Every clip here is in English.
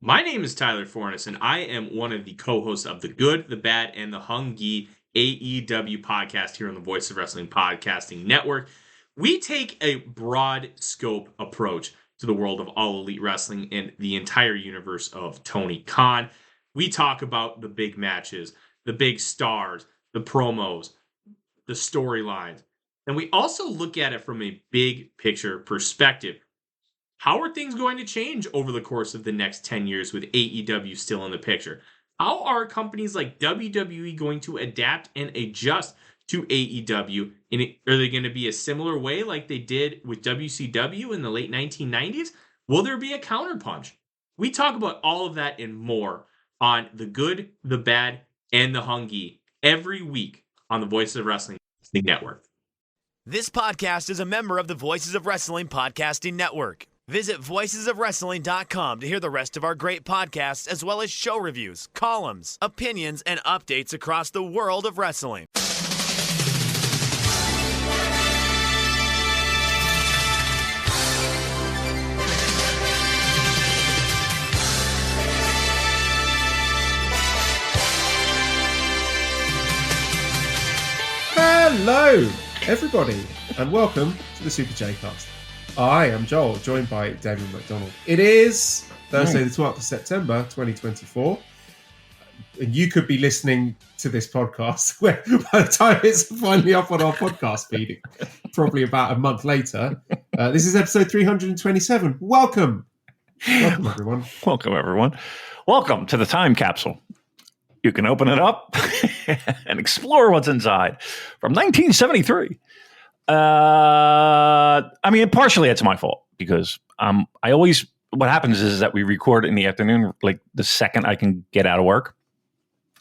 My name is Tyler Fornes, and I am one of the co-hosts of the Good, the Bad, and the Hungy AEW podcast here on the Voice of Wrestling Podcasting Network. We take a broad scope approach to the world of All Elite Wrestling and the entire universe of Tony Khan. We talk about the big matches, the big stars, the promos, the storylines, and we also look at it from a big picture perspective. How are things going to change over the course of the next 10 years with AEW still in the picture? How are companies like WWE going to adapt and adjust to AEW? Are they going to be a similar way like they did with WCW in the late 1990s? Will there be a counterpunch? We talk about all of that and more on The Good, the Bad, and the Hungy every week on the Voices of Wrestling Network. This podcast is a member of the Voices of Wrestling Podcasting Network. Visit voicesofwrestling.com to hear the rest of our great podcasts, as well as show reviews, columns, opinions, and updates across the world of wrestling. Hello, everybody, and welcome to the Super J-Cast. I am Joel, joined by Damon McDonald. It is Thursday, the 12th of September, 2024. And you could be listening to this podcast where, by the time it's finally up on our podcast feed, probably about a month later. This is episode 327. Welcome. Welcome, everyone. Welcome, everyone. Welcome to the time capsule. You can open it up and explore what's inside. From 1973. I mean, partially it's my fault because what happens is that we record in the afternoon, like the second I can get out of work,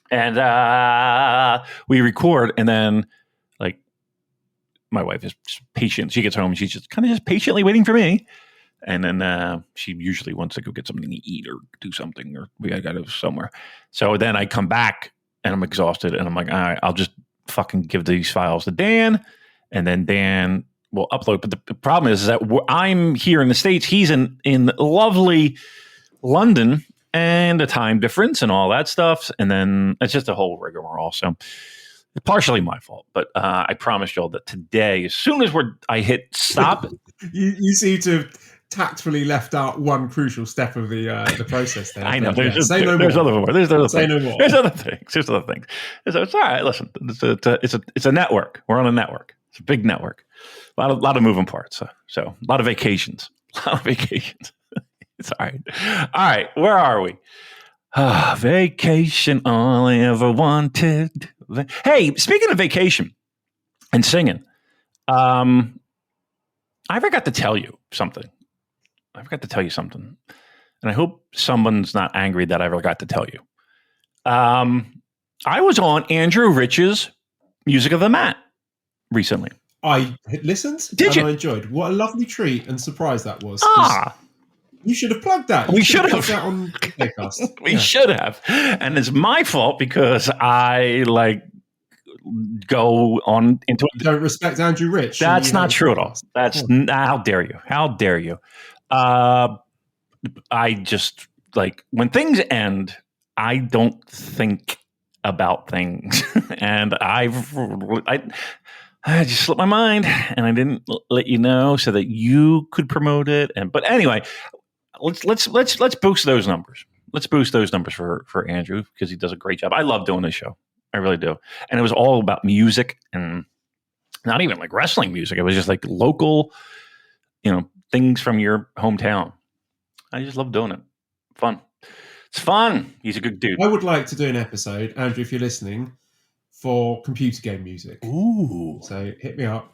and we record, and then like my wife is just patient. She gets home and she's just kind of just patiently waiting for me, and then she usually wants to go get something to eat or do something, or we gotta go somewhere. So then I come back and I'm exhausted, and I'm like, all right, I'll just fucking give these files to Dan. And then Dan will upload. But the problem is that I'm here in the States. He's in lovely London, and the time difference and all that stuff. And then it's just a whole rigmarole. So it's partially my fault. But I promised y'all that today, as soon as I hit stop. you seem to have tactfully left out one crucial step of the process there. I know. There's other more. There's other things. There's other things. So it's all right. Listen, it's a network. We're on a network. It's a big network. A lot of moving parts. So a lot of vacations. It's all right. All right. Where are we? Vacation, all I ever wanted. Hey, speaking of vacation and singing, I forgot to tell you something. And I hope someone's not angry that I forgot to tell you. I was on Andrew Rich's Music of the Mat recently. I listened. Did you? I enjoyed. What a lovely treat and surprise that was. Ah, you should have plugged that. We should have. Plugged that on the podcast. We should have. And it's my fault because I go on into it. Don't respect Andrew Rich. That's not true at all. That's how dare you? How dare you? I just when things end, I don't think about things, and I just slipped my mind, and I didn't let you know so that you could promote it. But anyway, let's boost those numbers. Let's boost those numbers for Andrew because he does a great job. I love doing this show. I really do. And it was all about music and not even like wrestling music. It was just like local, things from your hometown. I just love doing it. Fun. It's fun. He's a good dude. I would like to do an episode, Andrew, if you're listening, for computer game music. Ooh. So hit me up.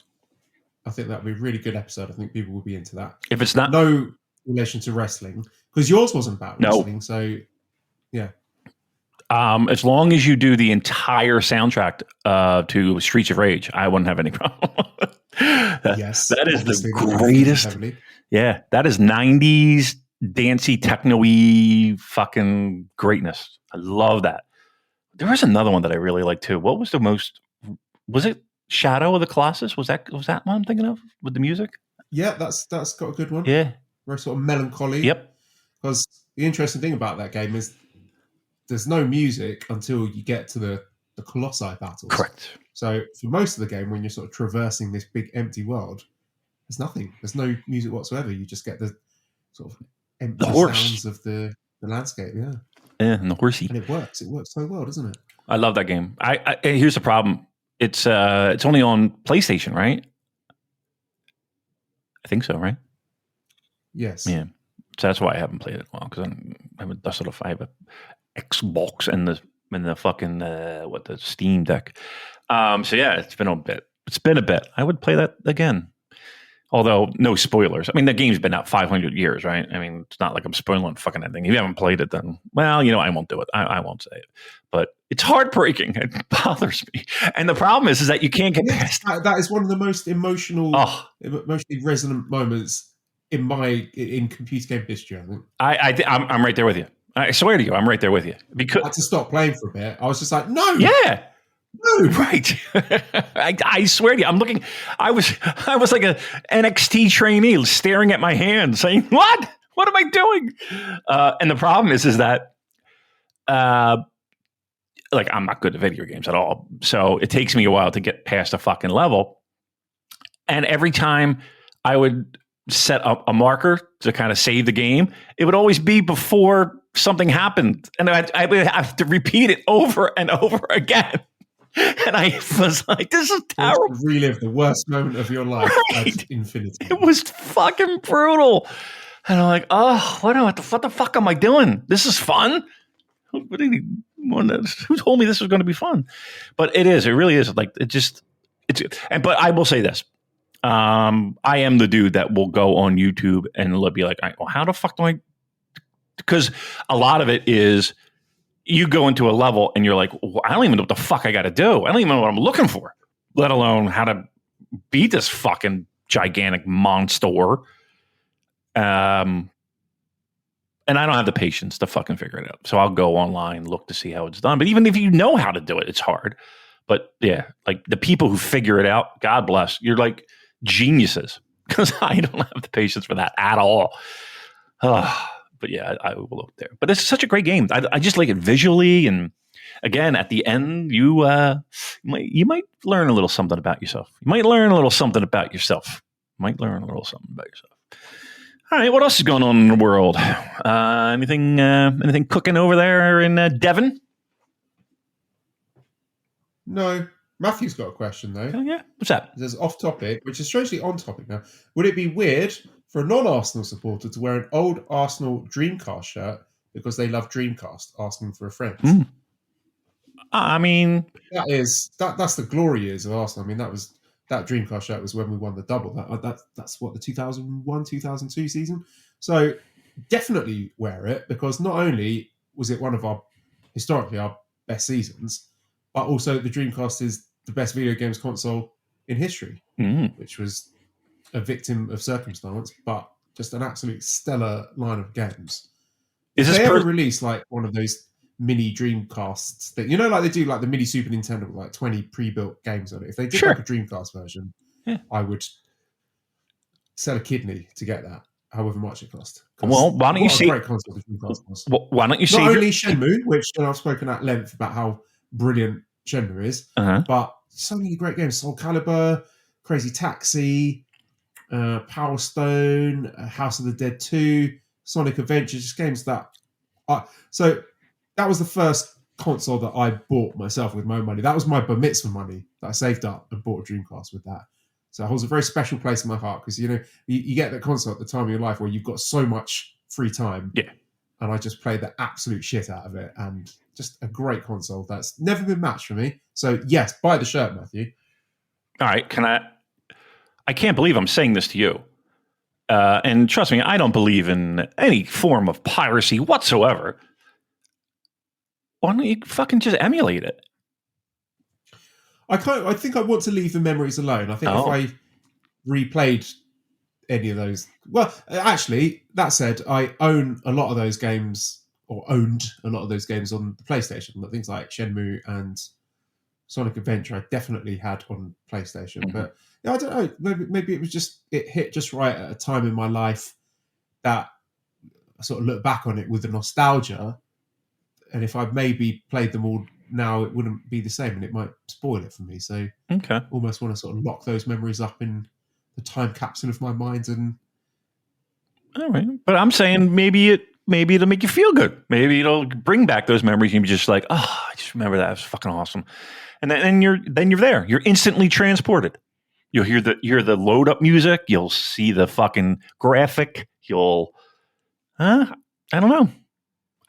I think that would be a really good episode. I think people will be into that. If it's not... No relation to wrestling, because yours wasn't about wrestling. No. So, yeah. As long as you do the entire soundtrack to Streets of Rage, I wouldn't have any problem. Yes. That is the greatest. Yeah, that is 90s dancey, techno-y fucking greatness. I love that. There was another one that I really liked too. What was the most... Was it Shadow of the Colossus? Was that one I'm thinking of with the music? Yeah, that's got a good one. Yeah. Very sort of melancholy. Yep. Because the interesting thing about that game is there's no music until you get to the Colossi battles. Correct. So for most of the game, when you're sort of traversing this big empty world, there's nothing. There's no music whatsoever. You just get the sort of empty sounds of the landscape. Yeah. Yeah, and the horsey. And it works. It works so well, doesn't it? I love that game. I here's the problem. It's only on PlayStation, right? I think so, right? Yes. Yeah. So that's why I haven't played it well, because I haven't dusted off. I have a Xbox and the fucking the Steam Deck. So yeah, it's been a bit. I would play that again. Although no spoilers. I mean, the game's been out 500 years, right? I mean, it's not like I'm spoiling fucking anything. If you haven't played it, then well, I won't do it. I won't say it. But it's heartbreaking. It bothers me. And the problem is that you can't get past. That is one of the most emotionally resonant moments in computer game history. I think. I'm right there with you. I swear to you, I'm right there with you. Because I had to stop playing for a bit. I was just like, no. Yeah. No. Right. I swear to you, I'm looking. I was like a NXT trainee staring at my hand saying, what am I doing? And the problem is that, like, I'm not good at video games at all. So it takes me a while to get past a fucking level. And every time I would set up a marker to kind of save the game, it would always be before something happened. And I would have to repeat it over and over again. And I was like, this is terrible. Relive the worst moment of your life at infinity. It was fucking brutal. And I'm like, oh, what the fuck am I doing? This is fun? Who told me this was going to be fun? But it is. It really is. Like, but I will say this. I am the dude that will go on YouTube and be like, well, how the fuck do I? Because a lot of it is you go into a level and you're like, well, I don't even know what the fuck I got to do. I don't even know what I'm looking for, let alone how to beat this fucking gigantic monster. And I don't have the patience to fucking figure it out. So I'll go online, look to see how it's done. But even if you know how to do it, it's hard. But yeah, like the people who figure it out, God bless, you're like geniuses, because I don't have the patience for that at all. But yeah, I will look there. But it's such a great game. I just like it visually, and again, at the end, you might learn a little something about yourself. All right, what else is going on in the world? Anything cooking over there in Devon? No. Matthew's got a question, though. Oh, yeah? What's that? There's off topic, which is strangely on topic now. Would it be weird for a non-Arsenal supporter to wear an old Arsenal Dreamcast shirt because they love Dreamcast, asking for a friend? I mean, that's the glory years of Arsenal. I mean, that Dreamcast shirt was when we won the double. That's what, the 2001, 2002 season. So definitely wear it, because not only was it one of historically our best seasons, but also the Dreamcast is the best video games console in history, which was a victim of circumstance, but just an absolute stellar line of games. If they ever release like one of those mini Dreamcasts that, like they do like the mini Super Nintendo with like 20 pre-built games on it, if they did like a Dreamcast version, I would sell a kidney to get that, however much it cost. Well, why don't you see? Great console the Dreamcast was. Why don't you see? Not only Shenmue, which I've spoken at length about how brilliant Shenmue is, but so many great games: Soul Calibur, Crazy Taxi, Power Stone, House of the Dead 2, Sonic Adventure, just games that. So that was the first console that I bought myself with my own money. That was my bar mitzvah money that I saved up and bought a Dreamcast with that. So it holds a very special place in my heart, because you get that console at the time of your life where you've got so much free time. Yeah. And I just played the absolute shit out of it, and just a great console that's never been matched for me. So yes, buy the shirt, Matthew. All right, I can't believe I'm saying this to you. And trust me, I don't believe in any form of piracy whatsoever. Why don't you fucking just emulate it? I think I want to leave the memories alone. I think if I replayed any of those, well, actually, that said, I own a lot of those games, or owned a lot of those games on the PlayStation. Things like Shenmue and Sonic Adventure, I definitely had on PlayStation. But I don't know. Maybe it was just, it hit just right at a time in my life that sort of look back on it with the nostalgia. And if I maybe played them all now, it wouldn't be the same, and it might spoil it for me. So almost want to sort of lock those memories up in the time capsule of my mind. And all right, but I'm saying maybe it'll make you feel good. Maybe it'll bring back those memories. And you're just like, oh, I just remember that. It was fucking awesome. And then you're there. You're instantly transported. You'll hear the load up music. You'll see the fucking graphic. I don't know.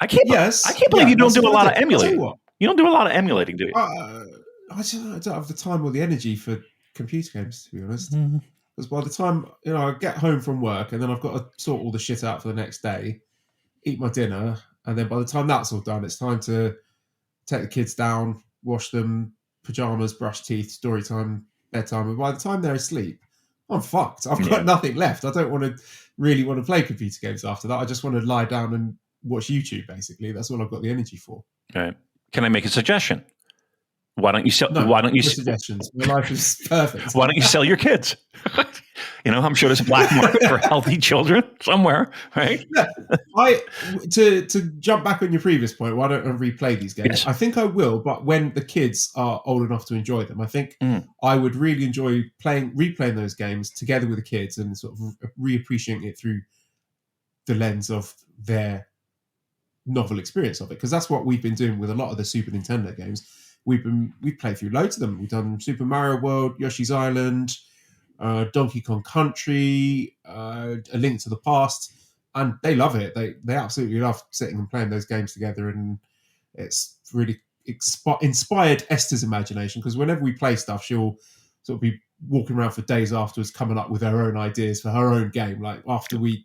I can't believe you don't do a lot of emulating. You don't do a lot of emulating, do you? I don't have the time or the energy for computer games, to be honest. Because by the time I get home from work, and then I've got to sort all the shit out for the next day, eat my dinner, and then by the time that's all done, it's time to take the kids down, wash them, pajamas, brush teeth, story time, bedtime. And by the time they're asleep, I'm fucked. I've got nothing left. I don't really want to play computer games after that. I just want to lie down and watch YouTube, basically. That's all I've got the energy for. All right. Can I make a suggestion? Why don't you sell? No, why don't you suggestions? My life is perfect. Why don't you sell your kids? I'm sure there's a black market for healthy children somewhere, right? Yeah. To jump back on your previous point, why don't I replay these games? Yes. I think I will, but when the kids are old enough to enjoy them, I think I would really enjoy replaying those games together with the kids and sort of reappreciating it through the lens of their novel experience of it, because that's what we've been doing with a lot of the Super Nintendo games. We've played through loads of them. We've done Super Mario World, Yoshi's Island, Donkey Kong Country, A Link to the Past, and they love it. They absolutely love sitting and playing those games together, and it's really inspired Esther's imagination, because whenever we play stuff, she'll sort of be walking around for days afterwards coming up with her own ideas for her own game. Like after we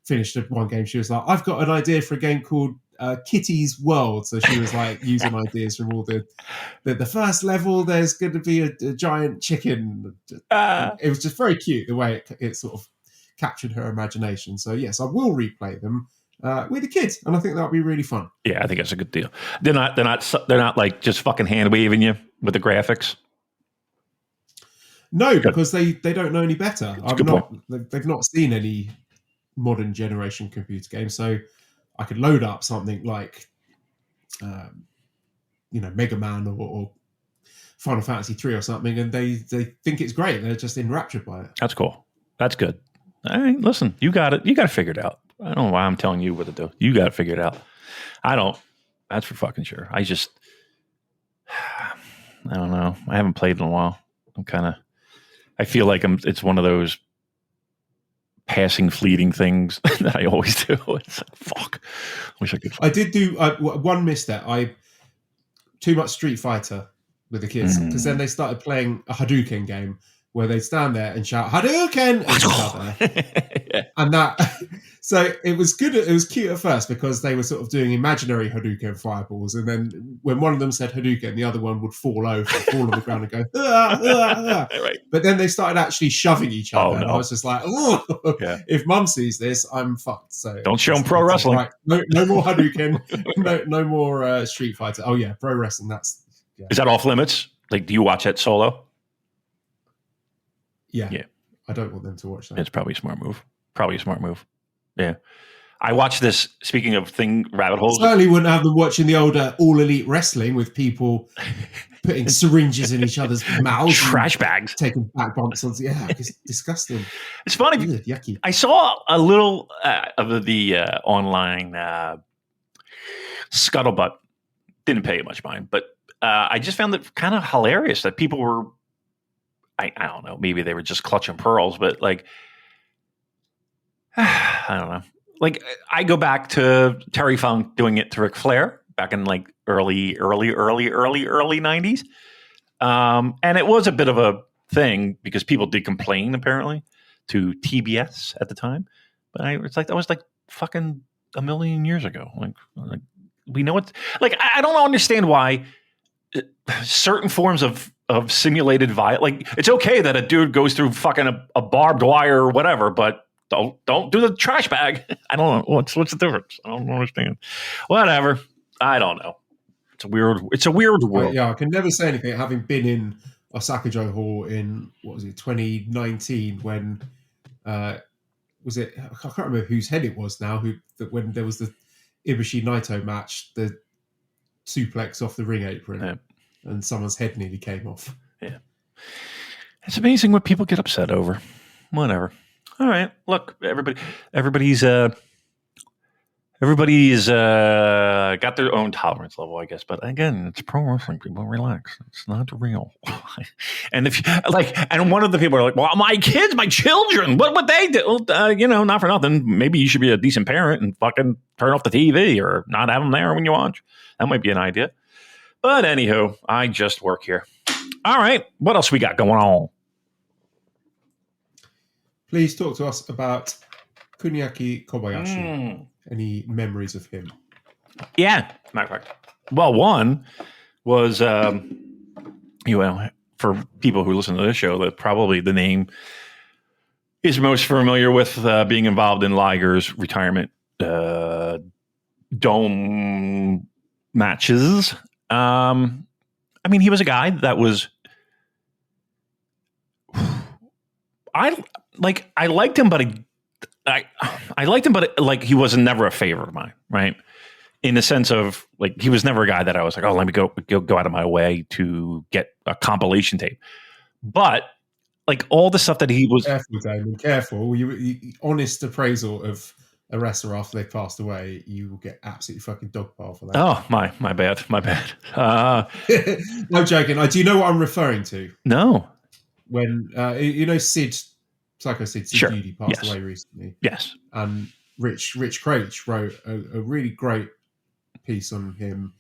finished one game, she was like, I've got an idea for a game called Kitty's World. So she was like using ideas from all the first level. There's going to be a giant chicken. It was just very cute the way it sort of captured her imagination. So yes, I will replay them with the kids, and I think that'll be really fun. Yeah, I think that's a good deal. They're not like just fucking hand waving you with the graphics. No, because they don't know any better. Point. They've not seen any modern generation computer games, so I could load up something like Mega Man or Final Fantasy 3 or something, and they think it's great. They're just enraptured by it. That's cool. That's good. All right, listen, you got it. You got it figured out. I don't know why I'm telling you what to do. You got it figured out. I don't. That's for fucking sure. I don't know. I haven't played in a while. I feel like it's one of those passing, fleeting things that I always do. It's like, fuck. Wish I could. I did do one misstep. Too much Street Fighter with the kids, because then they started playing a Hadouken game where they stand there and shout Hadouken at each other, and that. So it was good. It was cute at first because they were sort of doing imaginary Hadouken fireballs, and then when one of them said Hadouken, the other one would fall on the ground and go. Right. But then they started actually shoving each other. Oh, no. And I was just like, if Mum sees this, I'm fucked. So don't show them pro wrestling. Right. No more Hadouken. no more Street Fighter. Oh yeah, pro wrestling. Is that off limits? Like, do you watch that solo? Yeah. I don't want them to watch that. It's probably a smart move. Yeah. I watched this, speaking of rabbit holes. I certainly wouldn't have them watching the older All Elite Wrestling with people putting syringes in each other's mouths. Trash bags. Taking back bumps. Yeah, it's disgusting. It's funny. Ugh, yucky. I saw a little of the online scuttlebutt. Didn't pay much mind, but I just found it kind of hilarious that people were, I don't know, maybe they were just clutching pearls, but like, I don't know. Like, I go back to Terry Funk doing it to Ric Flair back in like early 90s. And it was a bit of a thing because people did complain apparently to TBS at the time. But that was like fucking a million years ago. Like we know it's like, I don't understand why certain forms of simulated violence, like it's okay that a dude goes through fucking a barbed wire or whatever, but don't do the trash bag. I don't know. What's the difference? I don't understand. Whatever. I don't know. It's a weird world. Yeah, I can never say anything having been in Osaka-jo Hall in 2019 when was it? I can't remember whose head it was now. When there was the Ibushi Naito match, the suplex off the ring apron, and someone's head nearly came off. Yeah, it's amazing what people get upset over. Whatever. All right, look, everybody's got their own tolerance level, I guess. But again, it's pro wrestling. People, relax. It's not real. And if and one of the people are like, "Well, my kids, my children, what would they do?" Not for nothing. Maybe you should be a decent parent and fucking turn off the TV or not have them there when you watch. That might be an idea. But anywho, I just work here. All right, what else we got going on? Please talk to us about Kuniaki Kobayashi. Any memories of him? Yeah, matter of fact. Well, one was, for people who listen to this show, that probably the name is most familiar with being involved in Liger's retirement dome matches. He was a guy that was. I liked him, but I liked him, but he was never a favorite of mine, right? In the sense of he was never a guy that I was like, oh, let me go out of my way to get a compilation tape. But all the stuff that he was careful, Damon, careful. You honest appraisal of a wrestler after they passed away, you will get absolutely fucking dogpile for that. Oh, my bad. No joking. Do you know what I'm referring to? No. When Sid, Psycho Sid sure. Judy passed away recently. Yes. And Rich Craich wrote a really great piece on him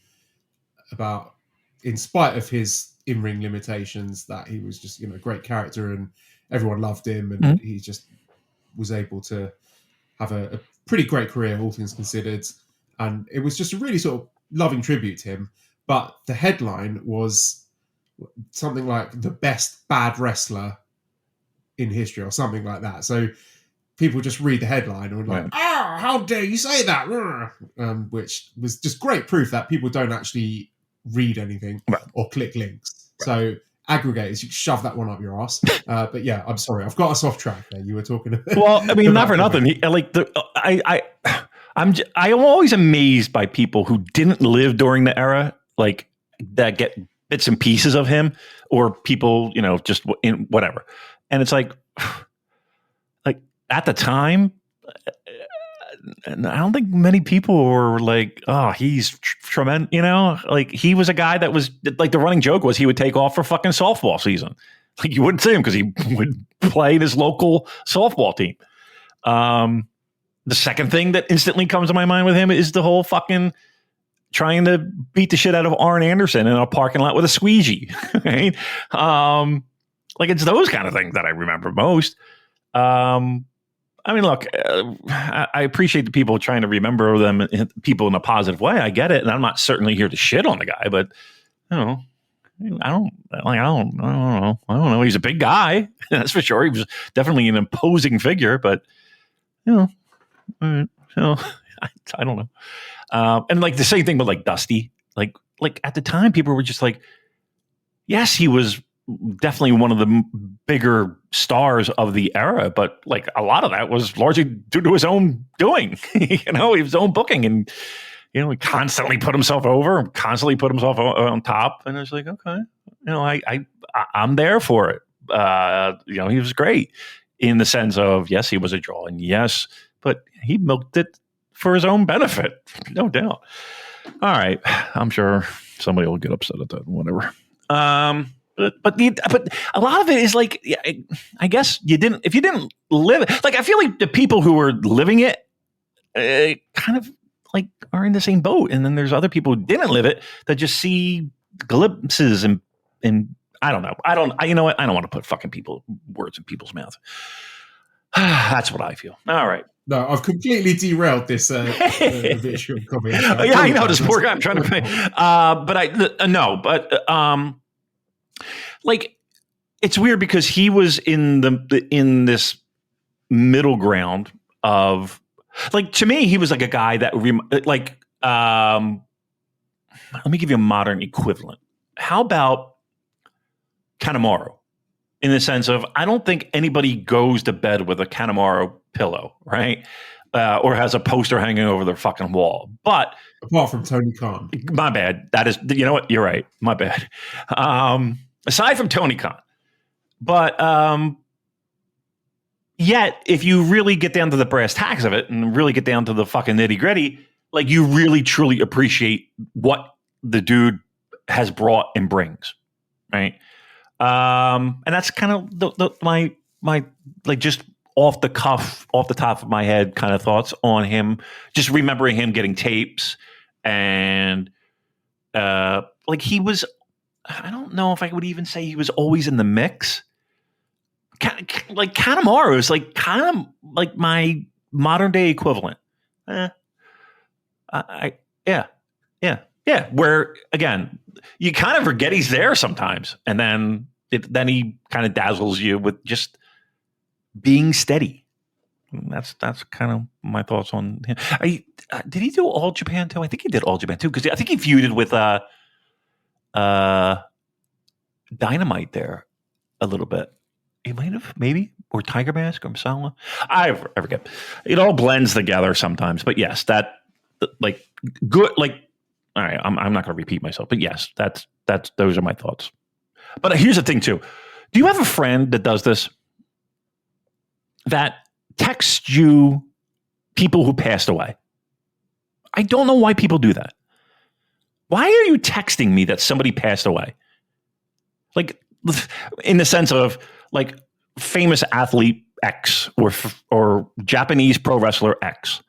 about, in spite of his in-ring limitations, that he was just a great character and everyone loved him, and he just was able to have a pretty great career, all things considered. And it was just a really sort of loving tribute to him. But the headline was something like the best bad wrestler in history or something like that. So people just read the headline and were like, how dare you say that? Which was just great proof that people don't actually read anything or click links. So aggregators, you can shove that one up your ass. But yeah, I'm sorry. I've got us off track there. You were talking about... Well, not for nothing. I'm always amazed by people who didn't live during the era, that get bits and pieces of him, or people, just in whatever. And it's at the time, I don't think many people were like, oh, he's tremendous. He was a guy that was the running joke was he would take off for fucking softball season. You wouldn't see him because he would play this local softball team. The second thing that instantly comes to my mind with him is the whole fucking trying to beat the shit out of Arn Anderson in a parking lot with a squeegee. Right? It's those kind of things that I remember most. Look, I appreciate the people trying to remember them, people in a positive way. I get it, and I'm not certainly here to shit on the guy, but I don't know. He's a big guy, that's for sure. He was definitely an imposing figure, but I don't know. And the same thing with Dusty. At the time, people were just yes, he was definitely one of the bigger stars of the era, but a lot of that was largely due to his own doing, his own booking, and he constantly put himself over, constantly put himself on top, and it's okay, I'm there for it. He was great in the sense of, yes, he was a draw, and yes, but he milked it for his own benefit, no doubt. All right, I'm sure somebody will get upset at that, whatever. But a lot of it is I guess if you didn't live it, I feel like the people who were living it kind of are in the same boat, and then there's other people who didn't live it that just see glimpses and I don't know. You know what? I don't want to put fucking words in people's mouth. That's what I feel. All right. No, I've completely derailed this visual comment. Yeah, I know this poor guy. I'm trying to pay, it's weird because he was in this middle ground of to me, he was a guy that let me give you a modern equivalent. How about Kanemaru in the sense of I don't think anybody goes to bed with a Kanemaru pillow, right? Or has a poster hanging over their fucking wall. But apart from Tony Khan. My bad. That is, you know what? You're right. My bad. Aside from Tony Khan. But yet, if you really get down to the brass tacks of it and really get down to the fucking nitty gritty, like you really truly appreciate what the dude has brought and brings, right? And that's kind of my like just off the cuff, off the top of my head kind of thoughts on him. Just remembering him getting tapes and like he was, I don't know if I would even say he was always in the mix. Like Kanemaru is like kind of like my modern day equivalent. Yeah. Where again, you kind of forget he's there sometimes, and then he kind of dazzles you with just being steady. That's kind of my thoughts on him. Did he do All Japan too? I think he did All Japan too, because I think he feuded with Dynamite there a little bit. He might have, maybe, or Tiger Mask or Masala. I forget. It all blends together sometimes, but yes, that like good. Like, all right, I'm not going to repeat myself, but yes, that's those are my thoughts. But here's the thing too: do you have a friend that does this? That texts you people who passed away? I don't know why people do that. Why are you texting me that somebody passed away? Like, in the sense of like famous athlete X or Japanese pro wrestler X.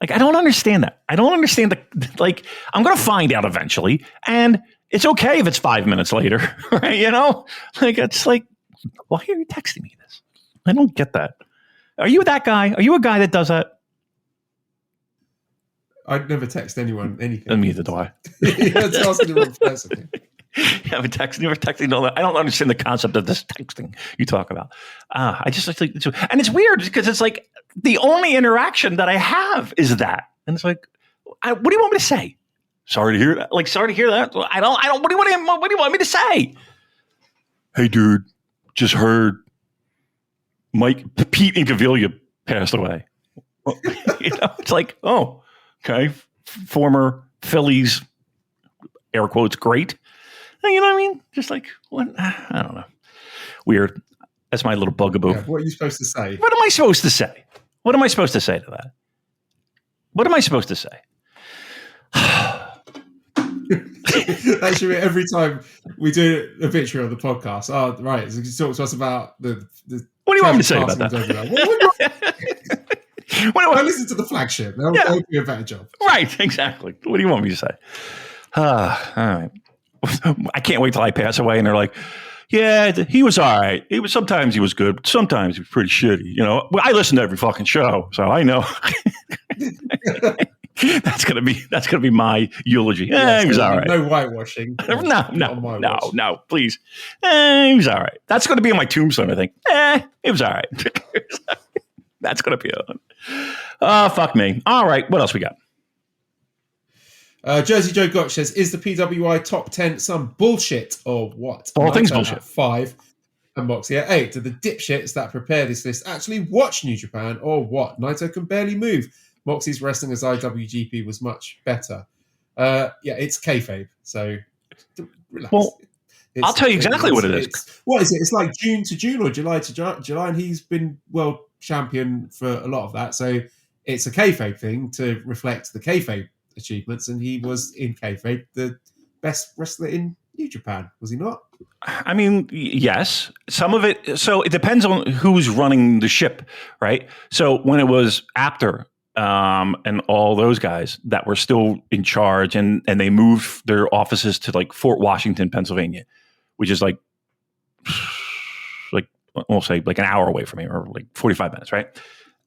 Like, I don't understand that. I don't understand like, I'm going to find out eventually. And it's okay if it's 5 minutes later, right? You know, like, it's like, why are you texting me this? I don't get that. Are you that guy? Are you a guy that does that? I'd never text anyone anything. Neither do I. That's asking the wrong person. Yeah, never texting. No, I don't understand the concept of this texting you talk about. I just like, and it's weird because it's like the only interaction that I have is that, and it's like, what do you want me to say? Sorry to hear that. Like, sorry to hear that. I don't. What do you want me to say? Hey, dude, just heard Pete Incaviglia passed away. You know, it's like, oh, okay, former Phillies, air quotes, great. You know what I mean? Just like, what? I don't know. Weird. That's my little bugaboo. Yeah, what are you supposed to say? What am I supposed to say? What am I supposed to say to that? What am I supposed to say? That should be every time we do a obituary on the podcast. Oh, right. So you talk to us about the what do you want me to say about that? I listen to the flagship. They'll do a better job. Right. Exactly. What do you want me to say? All right. I can't wait till I pass away and they're like, yeah, he was all right. Sometimes he was good. Sometimes he was pretty shitty. You know, I listen to every fucking show, so I know. That's gonna be my eulogy. He was all right. No whitewashing. No, please. He was all right. That's gonna be on my tombstone, I think. It was all right. That's gonna be on. Oh, fuck me. All right, what else we got? Jersey Joe Gotch says, is the PWI top 10 some bullshit or what? All things bullshit. 5 and Moxie at 8. Do the dipshits that prepare this list actually watch New Japan or what? Naito can barely move. Moxie's wrestling as IWGP was much better. It's kayfabe, so relax. Well, I'll tell you exactly what it is. What is it? It's like June to June or July to July, and he's been world champion for a lot of that. So it's a kayfabe thing to reflect the kayfabe achievements, and he was in kayfabe the best wrestler in New Japan, was he not? I mean, yes, some of it. So it depends on who's running the ship, right? So when it was Apter and all those guys that were still in charge, and they moved their offices to like Fort Washington, Pennsylvania, which is like we'll say like an hour away from here, or like 45 minutes, right?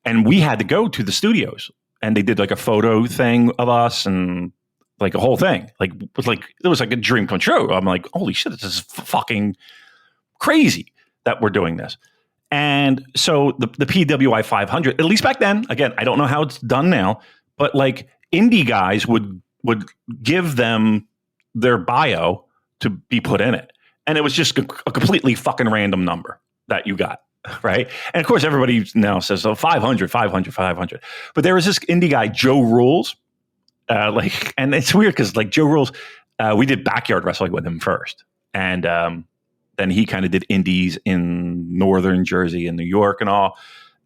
And we had to go to the studios. And they did like a photo thing of us and like a whole thing. Like it was like a dream come true. I'm like, holy shit, this is fucking crazy that we're doing this. And so the PWI 500, at least back then, again, I don't know how it's done now, but like indie guys would give them their bio to be put in it. and it was just a completely fucking random number that you got, right? And of course, everybody now says, oh, 500, 500, 500. But there was this indie guy, Joe Rules, and it's weird because like Joe Rules, we did backyard wrestling with him first, and then he kind of did indies in northern Jersey and New York and all,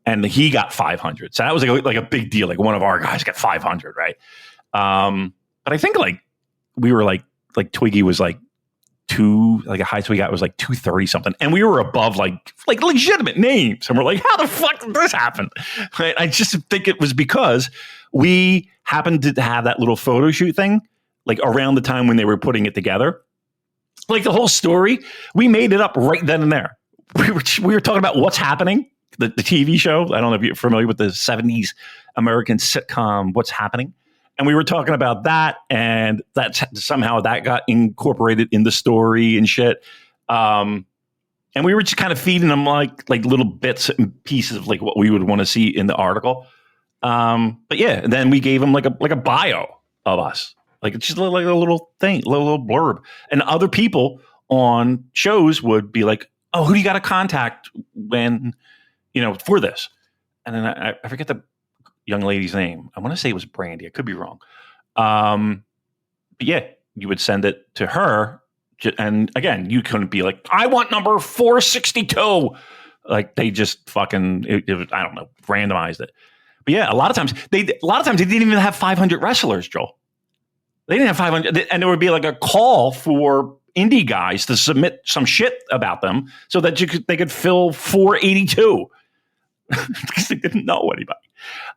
and he got 500. So that was like a big deal. Like one of our guys got 500, right? But I think like we were like Twiggy was like a highest we got was like 230 something, and we were above like legitimate names, and we're like, how the fuck did this happen? Right? I just think it was because we happened to have that little photo shoot thing like around the time when they were putting it together. Like the whole story, we made it up right then and there. We were talking about What's Happening, the TV show. I don't know if you're familiar with the 70s American sitcom What's Happening. And we were talking about that, and that somehow that got incorporated in the story and shit. And we were just kind of feeding them like little bits and pieces of like what we would want to see in the article. But yeah, and then we gave them like a bio of us, like it's just like a little thing, little blurb. And other people on shows would be like, "Oh, who do you got to contact when for this?" And then I forget the young lady's name. I want to say it was Brandy. I could be wrong. But yeah, you would send it to her. And again, you couldn't be like, I want number 462. Like they just fucking, I don't know, randomized it. But yeah, a lot of times they didn't even have 500 wrestlers, Joel. They didn't have 500. And there would be like a call for indie guys to submit some shit about them so that they could fill 482 because they didn't know anybody.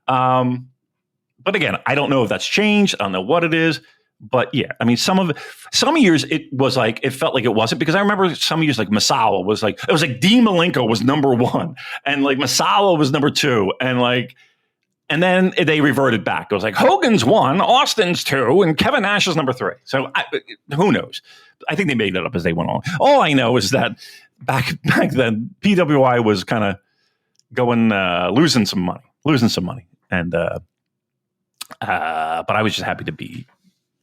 But again, I don't know if that's changed. I don't know what it is. But yeah, I mean, some years it was like, it felt like it wasn't, because I remember some years like Masawa was like, it was like Dean Malenko was number 1 and like Masawa was number 2. And then they reverted back. It was like Hogan's 1, Austin's 2, and Kevin Nash is number 3. So who knows? I think they made it up as they went on. All I know is that back then, PWI was kind of going, losing some money. And, but I was just happy to be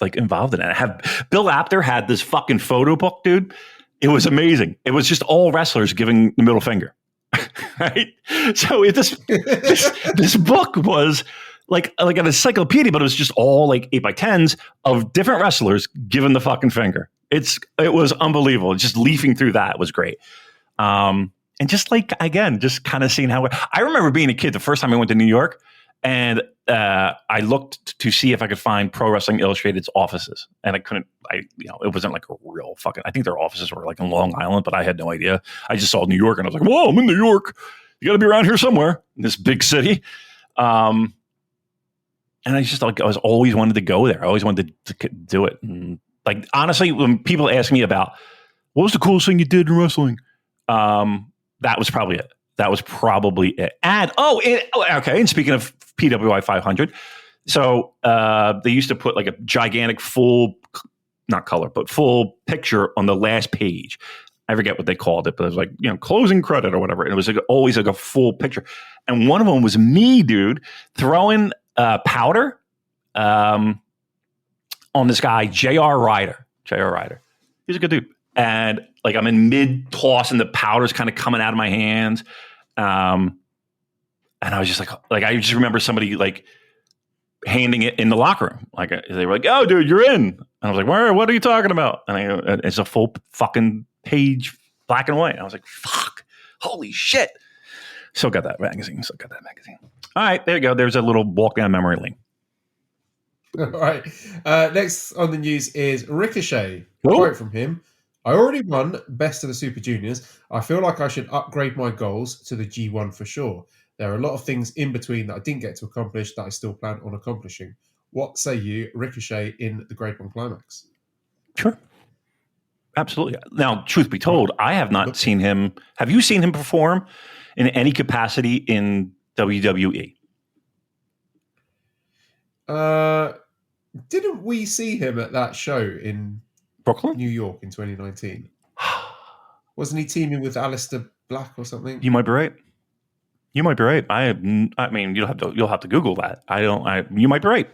like involved in it. Bill Apter had this fucking photo book, dude. It was amazing. It was just all wrestlers giving the middle finger. Right? So this book was like an encyclopedia, but it was just all like 8x10s of different wrestlers giving the fucking finger. It was unbelievable. Just leafing through that was great. And just like, again, just kind of seeing how I remember being a kid the first time I went to New York, and I looked to see if I could find Pro Wrestling Illustrated's offices, and I couldn't. It wasn't like a real fucking. I think their offices were like in Long Island, but I had no idea. I just saw New York, and I was like, "Whoa, I'm in New York. You got to be around here somewhere in this big city." And I just like I was always wanted to go there. I always wanted to do it. And like honestly, when people ask me about what was the coolest thing you did in wrestling, that was probably it. And okay. And speaking of PWI 500, so they used to put like a gigantic full picture on the last page. I forget what they called it, but it was like closing credit or whatever. And it was like always like a full picture. And one of them was me, dude, throwing powder on this guy, J.R. Ryder. He's a good dude. And like I'm in mid toss and the powder's kind of coming out of my hands. And I was just like I just remember somebody like handing it in the locker room. Like they were like, "Oh, dude, you're in." And I was like, "What are you talking about?" And it's a full fucking page, black and white. And I was like, "Fuck, holy shit!" Still got that magazine. All right, there you go. There's a little walk down memory lane. All right. Next on the news is Ricochet. Quote from him: "I already won Best of the Super Juniors. I feel like I should upgrade my goals to the G1 for sure. There are a lot of things in between that I didn't get to accomplish that I still plan on accomplishing. What say you, Ricochet, in the Great One Climax?" Sure. Absolutely. Now, truth be told, I have not seen him. Have you seen him perform in any capacity in WWE? Didn't we see him at that show in Brooklyn, New York in 2019? Wasn't he teaming with Aleister Black or something? You might be right. I mean, you'll have to Google that. You might be right.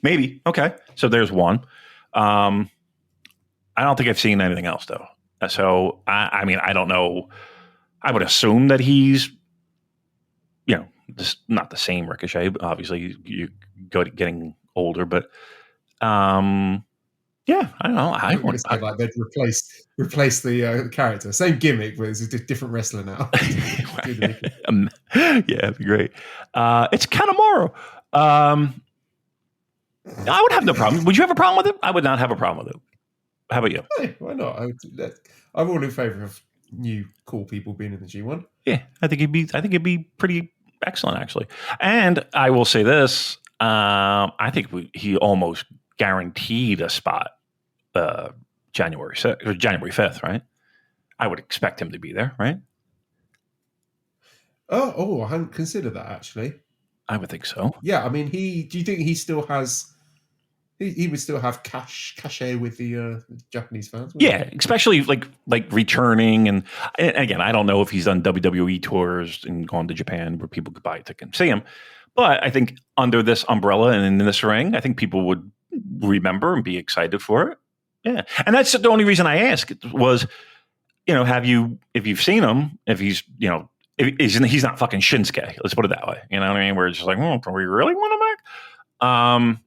Maybe. Okay. So there's one. I don't think I've seen anything else though. So, I mean, I don't know. I would assume that he's, just not the same Ricochet. Obviously, you go to getting older, but yeah, I don't know. I want to say like they'd replace the character, same gimmick, but it's a different wrestler now. Yeah, it'd be great. It's Kanemaru. I would have no problem. Would you have a problem with it? I would not have a problem with it. How about you? Hey, why not? I'm all in favor of new cool people being in the G1. Yeah, I think it'd be pretty excellent, actually. And I will say this: I think he almost guaranteed a spot January 5th, right? I would expect him to be there, right? Oh, I hadn't considered that actually. I would think so. Yeah, I mean, do you think he still has? He would still have cachet with the Japanese fans. Yeah, especially like returning, and again, I don't know if he's done WWE tours and gone to Japan where people could buy a ticket and see him, but I think under this umbrella and in this ring, I think people would remember and be excited for it. Yeah, and that's the only reason I asked was, if you've seen him, if he's, he's not fucking Shinsuke. Let's put it that way. You know what I mean? Where it's just like, do we really want him back?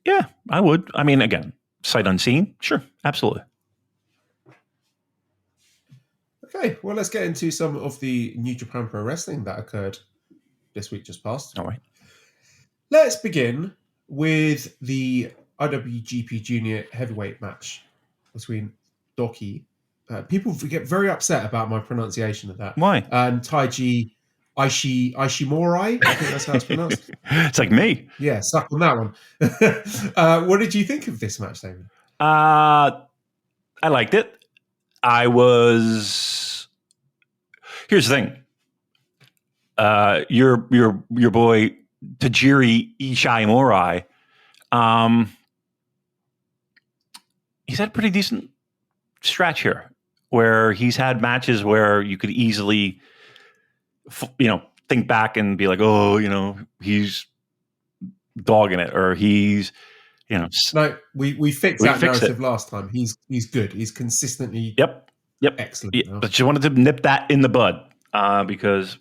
Yeah, I would. I mean, again, sight unseen. Sure, absolutely. Okay, well, let's get into some of the New Japan Pro Wrestling that occurred this week just past. All right. Let's begin with the IWGP Junior Heavyweight match between DOUKI. People get very upset about my pronunciation of that. Why? And Taiji Ishimori, I think that's how it's pronounced. It's like me. Yeah, suck on that one. What did you think of this match, Damon? I liked it. Here's the thing. Your boy Taiji Ishimori, he's had a pretty decent stretch here, where he's had matches where you could easily, think back and be like, he's dogging it, or he's, No, we fixed that narrative last time. He's good. He's consistently excellent. Yeah, but you wanted to nip that in the bud because,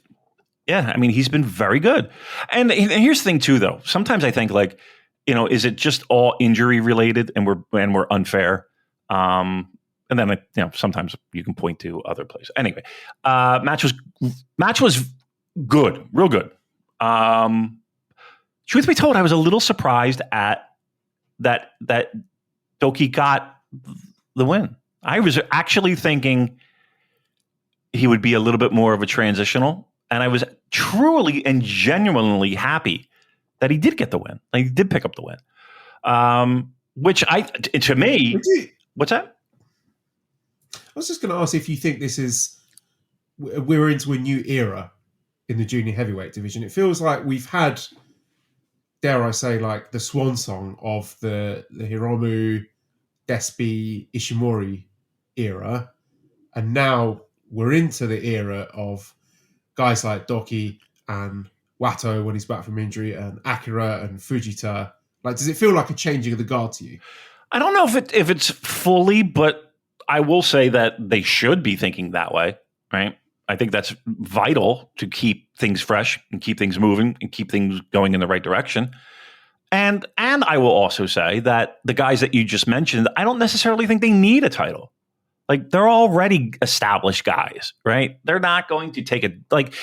I mean, he's been very good. And here's the thing too, though. Sometimes I think is it just all injury related and we're unfair? And then sometimes you can point to other places. Anyway, match was good, real good. Truth be told, I was a little surprised at that DOUKI got the win. I was actually thinking he would be a little bit more of a transitional, and I was truly and genuinely happy that he did get the win. Like, he did pick up the win. Which to me, what's that? I was just going to ask if you think we're into a new era in the junior heavyweight division. It feels like we've had, dare I say, like the swan song of the Hiromu, Despi, Ishimori era, and now we're into the era of guys like DOUKI and Wato when he's back from injury, and Akira and Fujita. Like, does it feel like a changing of the guard to you? I don't know if it's fully, but I will say that they should be thinking that way, right? I think that's vital to keep things fresh and keep things moving and keep things going in the right direction. And I will also say that the guys that you just mentioned, I don't necessarily think they need a title. Like, they're already established guys, right? They're not going to take like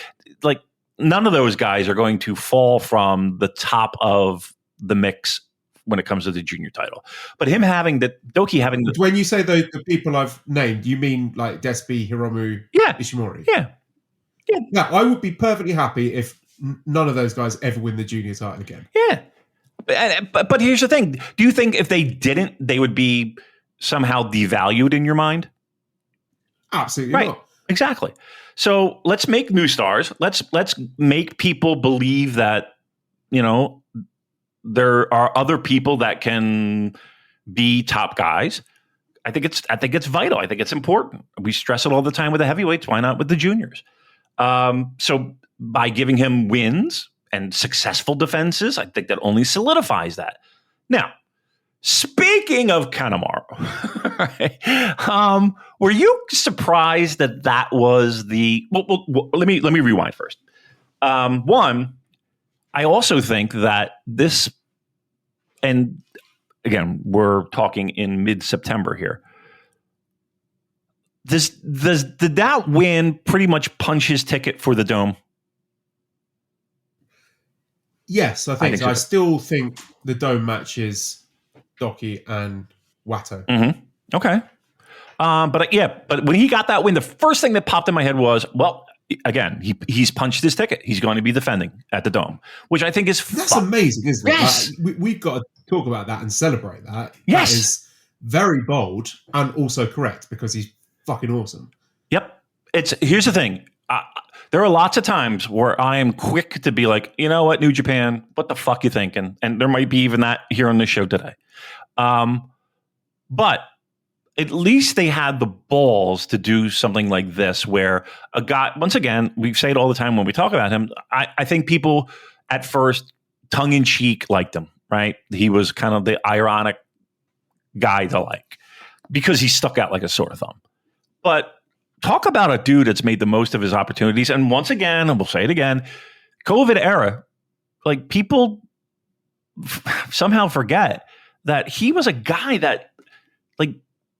none of those guys are going to fall from the top of the mix when it comes to the junior title. But him having DOUKI having the... When you say the people I've named, you mean like Despi, Hiromu, Ishimori? Yeah, I would be perfectly happy if none of those guys ever win the junior title again. Yeah. But here's the thing. Do you think if they didn't, they would be somehow devalued in your mind? Absolutely not. Exactly. So let's make new stars. Let's make people believe that, there are other people that can be top guys. I think it's vital. I think it's important. We stress it all the time with the heavyweights. Why not with the juniors? So by giving him wins and successful defenses, I think that only solidifies that. Now, Speaking of Kanemaru, were you surprised that was the? Well, let me rewind first. One, I also think that this, and again, we're talking in mid-September here. Did that win pretty much punch his ticket for the Dome? Yes, I think so. I still think the Dome matches DOUKI and Watto. Mm-hmm. Okay. But when he got that win, the first thing that popped in my head was, well, again, he's punched his ticket. He's going to be defending at the Dome, which I think is that's amazing, isn't it? Yes. We've got to talk about that and celebrate that. Yes. That is very bold and also correct because he's fucking awesome. Yep. Here's the thing. There are lots of times where I am quick to be like, you know what, New Japan, what the fuck you thinking? And there might be even that here on this show today. But at least they had the balls to do something like this where a guy, once again, we say it all the time when we talk about him. I think people at first tongue in cheek liked him, right? He was kind of the ironic guy to like because he stuck out like a sore thumb. But talk about a dude that's made the most of his opportunities. And once again, and we'll say it again, COVID era, like people somehow forget that he was a guy that like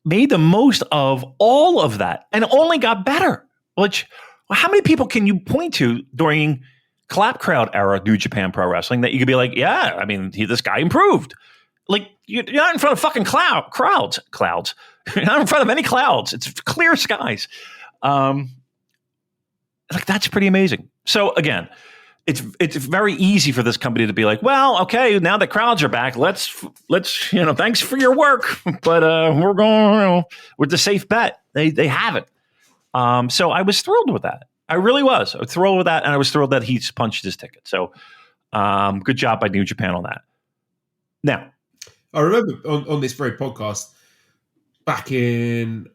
made the most of all of that and only got better. Which, how many people can you point to during clap crowd era New Japan Pro Wrestling that you could be like, yeah, I mean, this guy improved. Like you're not in front of fucking clouds. You're not in front of any clouds. It's clear skies. Like that's pretty amazing. So again, it's very easy for this company to be like, well, okay, now the crowds are back. Let's thanks for your work, but we're going with the safe bet. They haven't. So I was thrilled with that. I really was. I was thrilled with that, and I was thrilled that he's punched his ticket. So good job by New Japan on that. Now, I remember on this very podcast back in,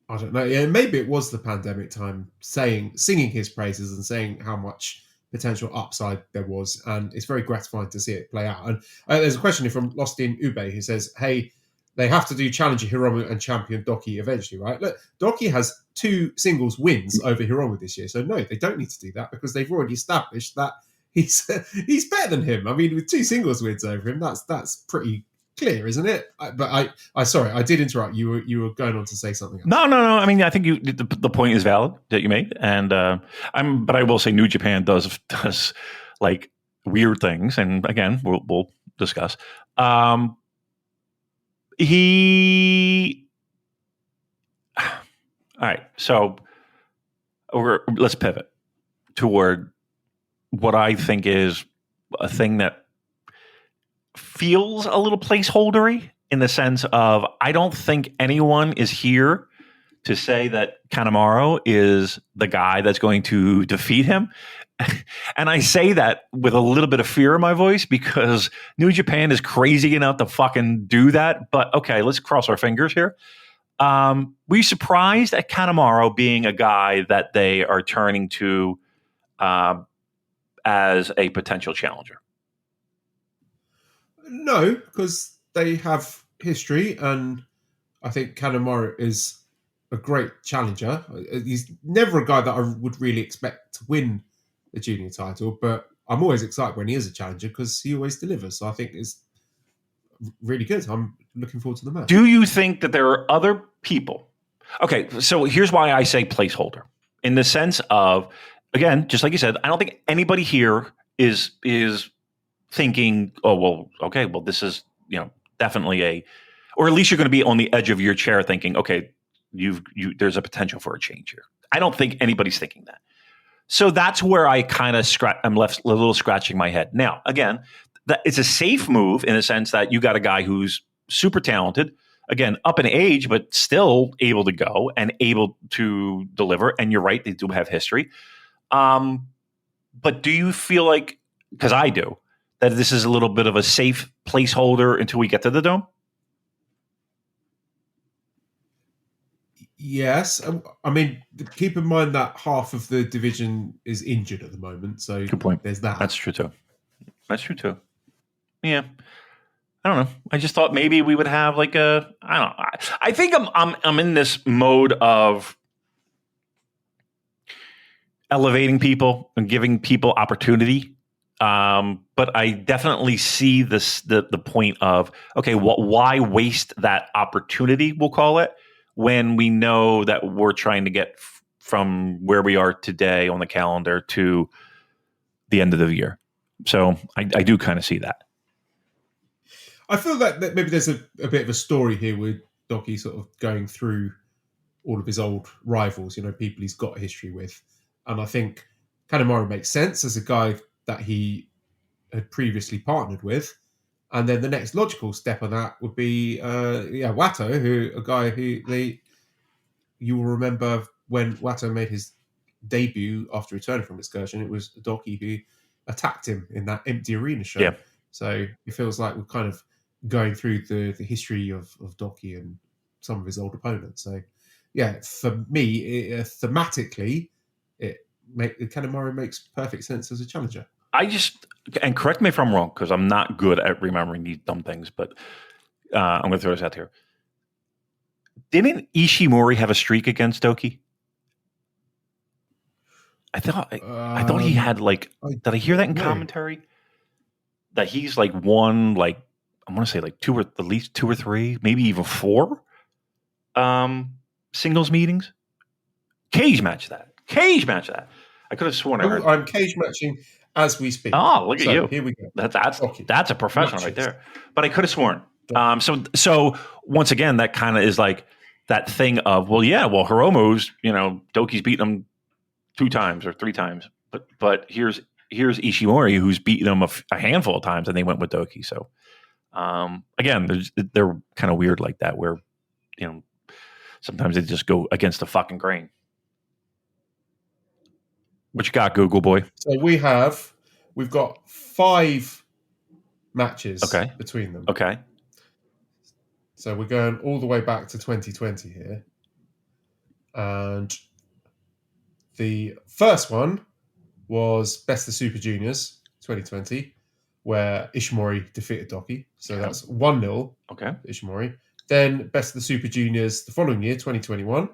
I don't know, yeah, maybe it was the pandemic time, singing his praises and saying how much potential upside there was, and it's very gratifying to see it play out. And there's a question here from Lost in Ube who says, hey, they have to do Challenger Hiromu and champion DOUKI eventually, right? Look, DOUKI has 2 singles wins over Hiromu this year, so no, they don't need to do that because they've already established that he's better than him. I mean, with 2 singles wins over him, that's pretty clear, isn't it? But I sorry, I did interrupt. You were going on to say something else. No. I mean, I think the point is valid that you made, and but I will say New Japan does like weird things, and again, we'll discuss. All right, so let's pivot toward what I think is a thing that feels a little placeholdery in the sense of I don't think anyone is here to say that Kanemaru is the guy that's going to defeat him. And I say that with a little bit of fear in my voice because New Japan is crazy enough to fucking do that. But okay, let's cross our fingers here. Were you surprised at Kanemaru being a guy that they are turning to as a potential challenger? No, because they have history, and I think Kanemaru is a great challenger. He's never a guy that I would really expect to win the junior title, but I'm always excited when he is a challenger because he always delivers. So I think it's really good. I'm looking forward to the match. Do you think that there are other people? Okay, so here's why I say placeholder. In the sense of, again, just like you said, I don't think anybody here is thinking, oh, well, okay, well, this is, definitely or at least you're going to be on the edge of your chair thinking, okay, there's a potential for a change here. I don't think anybody's thinking that. So that's where I kind of I'm left a little scratching my head. Now, again, that it's a safe move in the sense that you got a guy who's super talented, again, up in age, but still able to go and able to deliver. And you're right, they do have history. But do you feel like, because I do, that this is a little bit of a safe placeholder until we get to the Dome? Yes. I mean, keep in mind that half of the division is injured at the moment. So good point. There's that. That's true too. Yeah. I don't know. I just thought maybe we would have like a. I don't know. I think I'm in this mode of elevating people and giving people opportunity. But I definitely see the point of, okay, why waste that opportunity, we'll call it, when we know that we're trying to get from where we are today on the calendar to the end of the year. So I do kind of see that. I feel that maybe there's a bit of a story here with DOUKI sort of going through all of his old rivals, people he's got a history with. And I think Kanemaru makes sense as a guy that he had previously partnered with. And then the next logical step on that would be Wato, a guy who you will remember when Wato made his debut after returning from excursion, it was DOUKI who attacked him in that empty arena show. Yeah. So it feels like we're kind of going through the history of DOUKI and some of his old opponents. So yeah, for me, thematically, Kanemaru makes perfect sense as a challenger. And correct me if I'm wrong, because I'm not good at remembering these dumb things, but I'm going to throw this out here. Didn't Ishimori have a streak against DOUKI? I thought he had did I hear that in commentary? That he's won I want to say at least 2 or 3, maybe even 4 singles meetings. Cage match that. I could have sworn I heard. I'm cage matching as we speak. Oh, look at you! Here we go. That's a professional right there. But I could have sworn. So once again, that kind of is like that thing of Hiromu's DOUKI's beaten him 2 times or 3 times, but here's Ishimori who's beaten him a handful of times, and they went with DOUKI. So again, they're kind of weird like that, where sometimes they just go against the fucking grain. What you got, Google boy? So we've got 5 matches between them. Okay. So we're going all the way back to 2020 here. And the first one was Best of Super Juniors 2020, where Ishimori defeated DOUKI. So that's 1-0 Ishimori. Then Best of the Super Juniors the following year, 2021,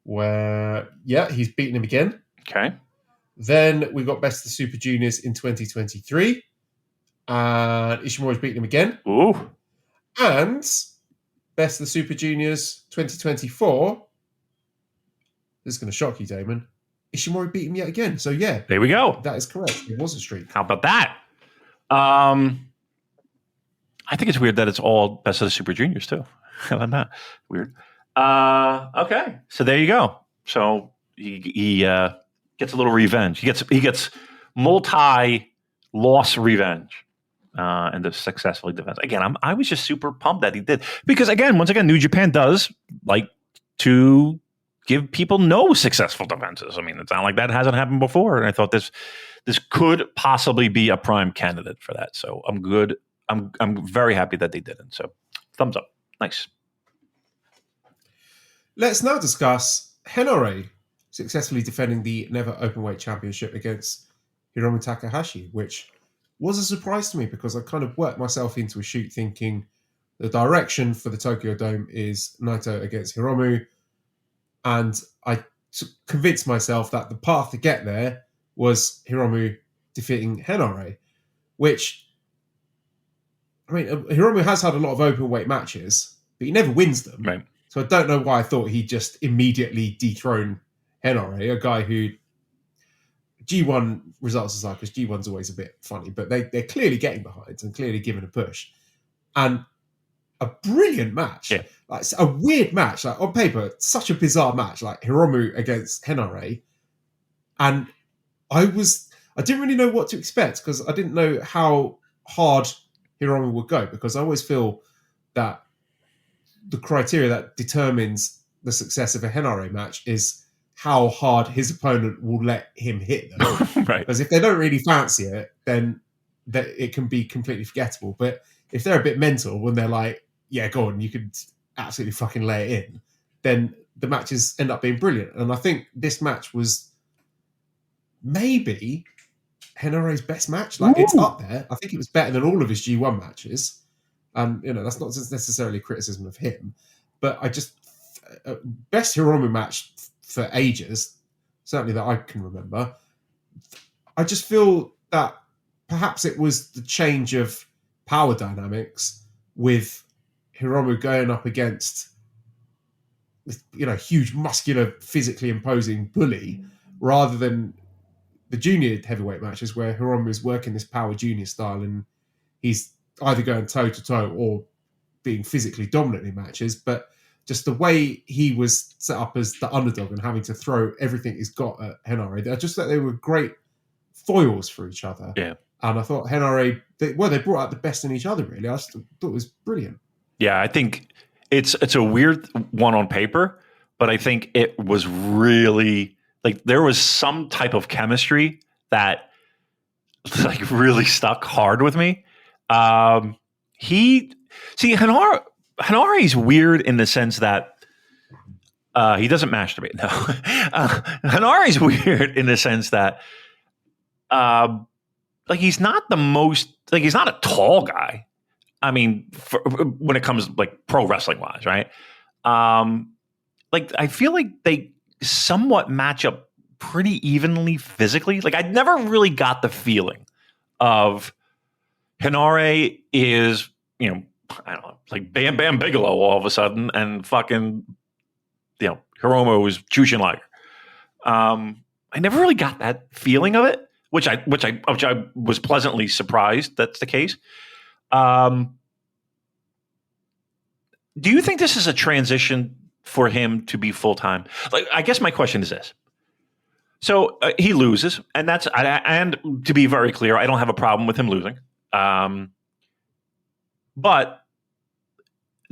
where, he's beaten him again. Okay. Then we got Best of the Super Juniors in 2023, and Ishimori's beaten him again. Ooh. And Best of the Super Juniors 2024, this is going to shock you, Damon, Ishimori beat him yet again. So, there we go. That is correct. It was a streak. How about that? I think it's weird that it's all Best of the Super Juniors, too. How about that? Weird. Okay. So, there you go. So, he gets a little revenge. He gets multi-loss revenge and the successfully defense. Again, I was just super pumped that he did, because once again, New Japan does like to give people no successful defenses. I mean, it's not like that hasn't happened before, and I thought this could possibly be a prime candidate for that. So I'm good. I'm very happy that they didn't. So thumbs up. Nice. Let's now discuss HENARE successfully defending the Never Openweight Championship against Hiromu Takahashi, which was a surprise to me because I kind of worked myself into a shoot thinking the direction for the Tokyo Dome is Naito against Hiromu. And I convinced myself that the path to get there was Hiromu defeating HENARE, which, I mean, Hiromu has had a lot of open-weight matches, but he never wins them. Right. So I don't know why I thought he'd just immediately dethrone HENARE, a guy who G1 results aside, because G1's always a bit funny, but they're clearly getting behind and clearly giving a push. And a brilliant match. Yeah. Like a weird match. Like on paper, such a bizarre match, like Hiromu against HENARE. And I didn't really know what to expect because I didn't know how hard Hiromu would go, because I always feel that the criteria that determines the success of a HENARE match is how hard his opponent will let him hit them. Right. Because if they don't really fancy it, then it can be completely forgettable. But if they're a bit mental, when they're like, yeah, go on, you could absolutely fucking lay it in, then the matches end up being brilliant. And I think this match was maybe HENARE's best match. Like, it's up there. I think it was better than all of his G1 matches. And, that's not necessarily a criticism of him, but I just, best Hiromu match for ages, certainly that I can remember. I just feel that perhaps it was the change of power dynamics with Hiromu going up against this, huge, muscular, physically imposing bully, rather than the junior heavyweight matches where Hiromu is working this power junior style and he's either going toe to toe or being physically dominant in matches. But just the way he was set up as the underdog and having to throw everything he's got at HENARE, I just thought they were great foils for each other. Yeah. And I thought HENARE, they brought out the best in each other, really. I just thought it was brilliant. Yeah, I think it's a weird one on paper, but I think it was really, like, there was some type of chemistry that, like, really stuck hard with me. HENARE is weird in the sense that he doesn't masturbate. No. HENARE is weird in the sense that like, he's not the most, like, he's not a tall guy. I mean, when it comes, like, pro wrestling wise, right? Like, I feel like they somewhat match up pretty evenly physically. Like, I never really got the feeling of HENARE is, I don't know, like Bam Bam Bigelow all of a sudden, and fucking, Hiromu is Jushin Liger. I never really got that feeling of it, which I was pleasantly surprised that's the case. Do you think this is a transition for him to be full time? Like, I guess my question is this. So he loses, and and to be very clear, I don't have a problem with him losing. But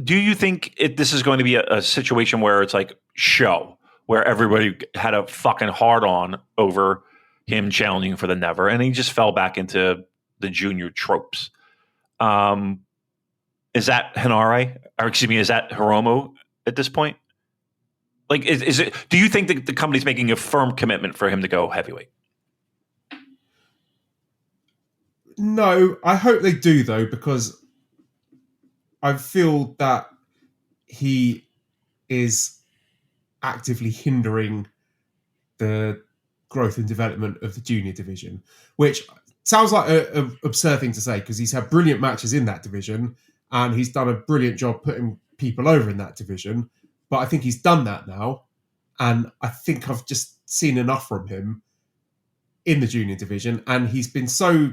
do you think this is going to be a situation where it's like show, where everybody had a fucking hard on over him challenging for the never, and he just fell back into the junior tropes? Is that HENARE, or excuse me, is that Hiromu at this point? Like, is it? Do you think that the company's making a firm commitment for him to go heavyweight? No, I hope they do, though, because I feel that he is actively hindering the growth and development of the junior division, which sounds like an absurd thing to say because he's had brilliant matches in that division and he's done a brilliant job putting people over in that division. But I think he's done that now, and I think I've just seen enough from him in the junior division, and he's been so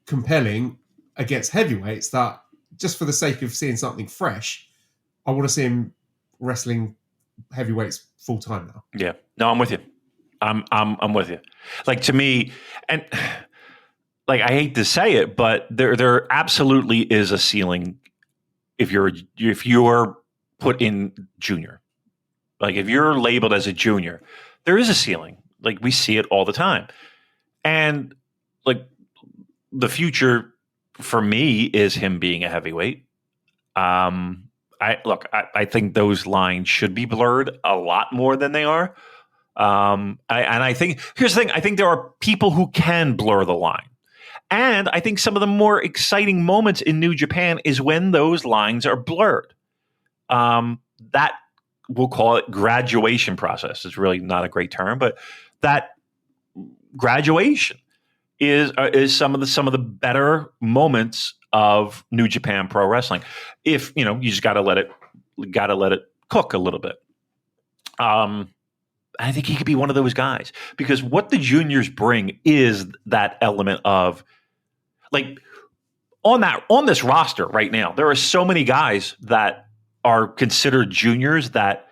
compelling against heavyweights that just for the sake of seeing something fresh, I want to see him wrestling heavyweights full time now. Yeah, no, I'm with you. I'm with you. Like, to me, and like, I hate to say it, but there absolutely is a ceiling if you're put in junior. Like, if you're labeled as a junior, there is a ceiling. Like, we see it all the time. And, like, the future for me is him being a heavyweight. I think those lines should be blurred a lot more than they are. I think, here's the thing. I think there are people who can blur the line. And I think some of the more exciting moments in New Japan is when those lines are blurred. That, we'll call it graduation process. It's really not a great term, but that graduation is some of the better moments of New Japan Pro Wrestling. If you just gotta let it cook a little bit. I think he could be one of those guys because what the juniors bring is that element of, like, on this roster right now, there are so many guys that are considered juniors that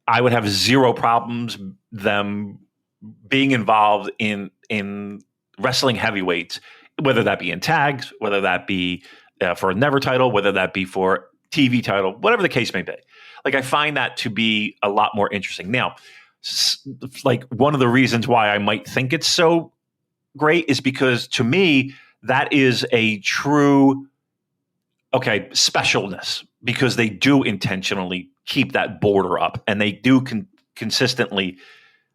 I would have zero problems them being involved in wrestling heavyweights, whether that be in tags, whether that be for a never title, whether that be for TV title, whatever the case may be. Like, I find that to be a lot more interesting. Now, like, one of the reasons why I might think it's so great is because, to me, that is a true, specialness, because they do intentionally keep that border up, and they do consistently,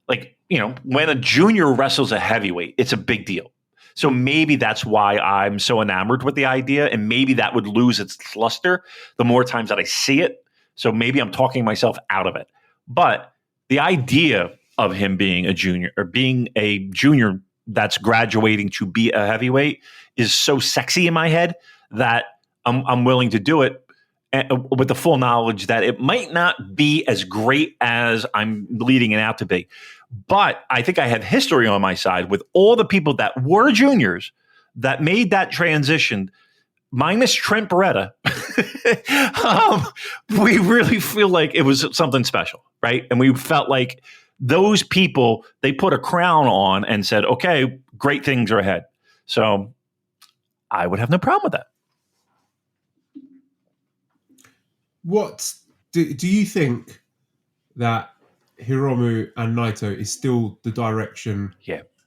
like, when a junior wrestles a heavyweight, it's a big deal. So maybe that's why I'm so enamored with the idea, and maybe that would lose its luster the more times that I see it. So maybe I'm talking myself out of it. But the idea of him being a junior or being a junior that's graduating to be a heavyweight is so sexy in my head that I'm willing to do it with the full knowledge that it might not be as great as I'm leading it out to be. But I think I have history on my side with all the people that were juniors that made that transition, minus Trent Beretta. We really feel like it was something special, right? And we felt like those people, they put a crown on and said, okay, great things are ahead. So I would have no problem with that. What do you think that Hiromu and Naito is still the direction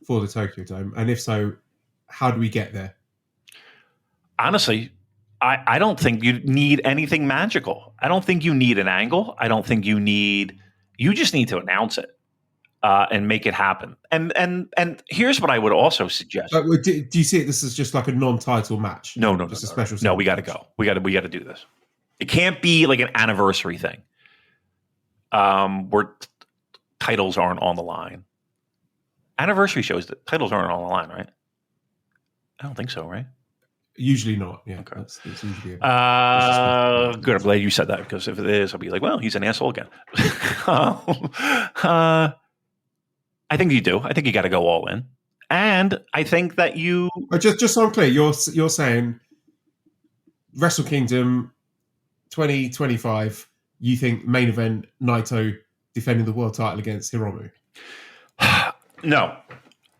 for the Tokyo Dome? And if so, how do we get there? Honestly, I don't think you need anything magical. I don't think you need an angle. I don't think you just need to announce it and make it happen. And here's what I would also suggest. Do you see it this is just like a non-title match? No. Just a special. No, we got to go. We got to do this. It can't be like an anniversary thing where titles aren't on the line. Anniversary shows that titles aren't on the line, right? I don't think so, right? Usually not. Yeah. Okay. It's usually good. I'm glad you said that, because if it is, I'll be like, well, he's an asshole again. I think you do. I think you got to go all in, and I think that you just so I'm clear, you're saying Wrestle Kingdom 2025. You think main event Naito defending the world title against Hiromu? No,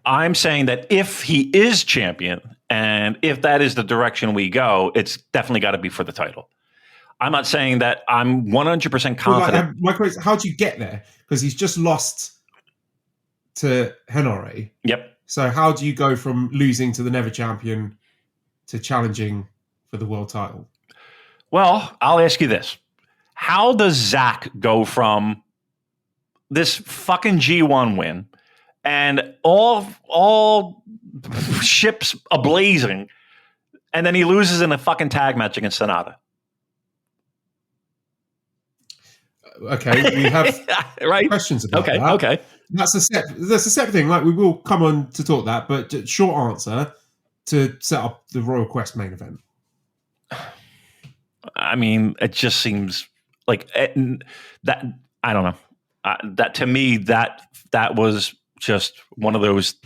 I'm saying that if he is champion, and if that is the direction we go, it's definitely got to be for the title. I'm not saying that I'm 100% confident. My question is, how do you get there? Because he's just lost to HENARE. Yep. So how do you go from losing to the never champion to challenging for the world title? Well, I'll ask you this. How does Zack go from this fucking G1 win and all ships ablazing, and then he loses in a fucking tag match against SANADA? Okay, we have right? questions about that. Okay. That's a separate thing. Like, we will come on to talk that, but short answer to set up the Royal Quest main event. I mean, it just seems like that. I don't know. That to me, that was just one of those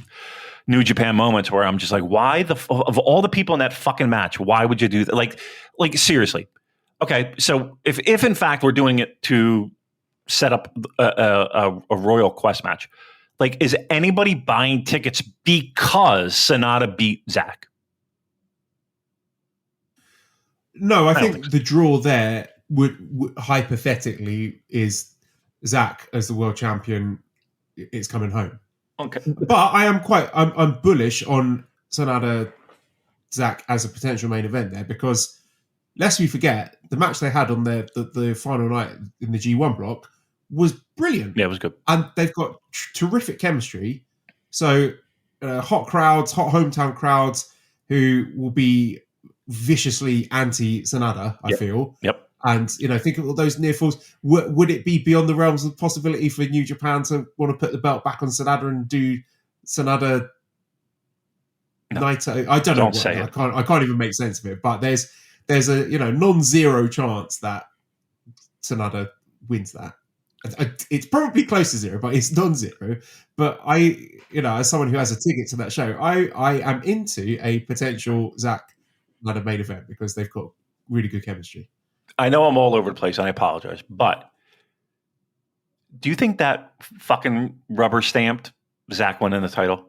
New Japan moments where I'm just like, why of all the people in that fucking match, why would you do that? Like seriously. Okay, so if in fact we're doing it to set up a Royal Quest match, like, is anybody buying tickets because SANADA beat Zack? No, I think so. The draw there would hypothetically is Zack as the world champion. It's coming home. Okay, but I'm bullish on SANADA Zack as a potential main event there, because lest we forget, the match they had on the final night in the G1 block was brilliant. Yeah, it was good, and they've got terrific chemistry. So hot crowds, hot hometown crowds who will be viciously anti SANADA, I feel. Yep. And, think of all those near falls. Would it be beyond the realms of possibility for New Japan to want to put the belt back on SANADA and do SANADA Naito? I don't know. Say it. I can't even make sense of it. But there's a non-zero chance that SANADA wins that. It's probably close to zero, but it's non-zero. But as someone who has a ticket to that show, I am into a potential Zack SANADA main event because they've got really good chemistry. I know I'm all over the place, and I apologize, but do you think that fucking rubber stamped Zack winning the title?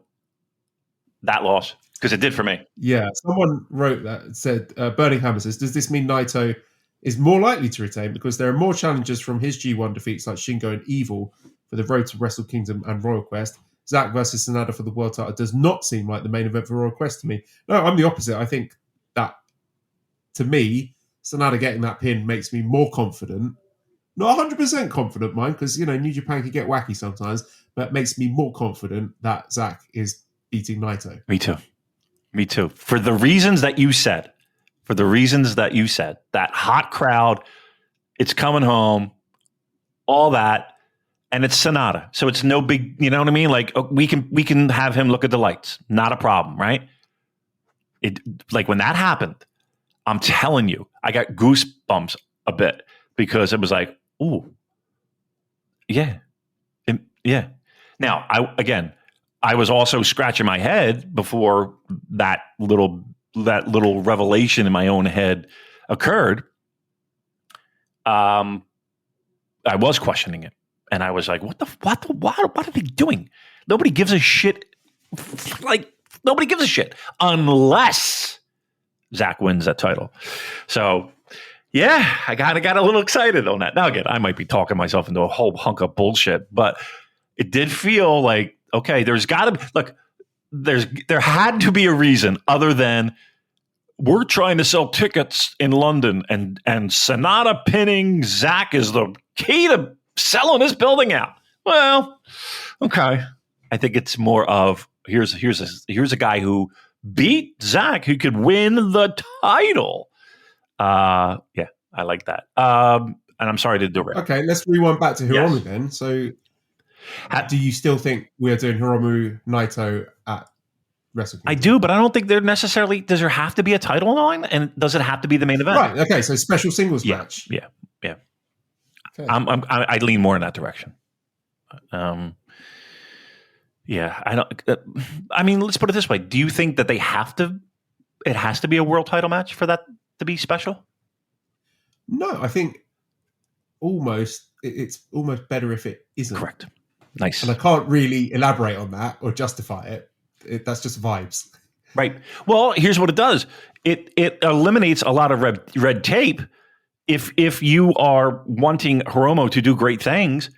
That loss? Because it did for me. Yeah, someone wrote that, said, Burning Hammer says, does this mean Naito is more likely to retain because there are more challenges from his G1 defeats like Shingo and Evil for the road to Wrestle Kingdom and Royal Quest? Zack versus SANADA for the world title does not seem like the main event for Royal Quest to me. No, I'm the opposite. I think that, to me, SANADA getting that pin makes me more confident. Not 100% confident, mind, because, New Japan can get wacky sometimes, but makes me more confident that Zack is beating Naito. Me too. Me too. For the reasons that you said. That hot crowd, it's coming home, all that, and it's Sanada. So it's no big, you know what I mean? Like we can have him look at the lights. Not a problem, right? It like when that happened, I'm telling you, I got goosebumps a bit because it was like, ooh, yeah. Yeah. Now, I was also scratching my head before that little revelation in my own head occurred. I was questioning it, and I was like, what are they doing? Nobody gives a shit. Like, nobody gives a shit unless Zack wins that title. So, yeah, I got a little excited on that. Now, again, I might be talking myself into a whole hunk of bullshit, but it did feel like, okay, there's got to be, look, there had to be a reason other than we're trying to sell tickets in London and Sanada pinning Zack is the key to selling this building out. Well, okay. I think it's more of here's a guy who beat Zack who could win the title. Yeah, I like that. And I'm sorry to derail. Okay, let's rewind back to Hiromu Yes. then. So, do you still think we're doing Hiromu Naito at Wrestle Kingdom? I do, but I don't think they're necessarily. Does there have to be a title line, and does it have to be the main event? Right. Okay. So special singles match. Yeah. Okay. I lean more in that direction. Yeah, I don't. I mean, let's put it this way: do you think that they have to? It has to be a world title match for that to be special? No, I think it's almost better if it isn't. Correct. Nice. And I can't really elaborate on that or justify it. That's just vibes. Right. Well, here's what it does. It eliminates a lot of red tape. If you are wanting Hiromu to do great things,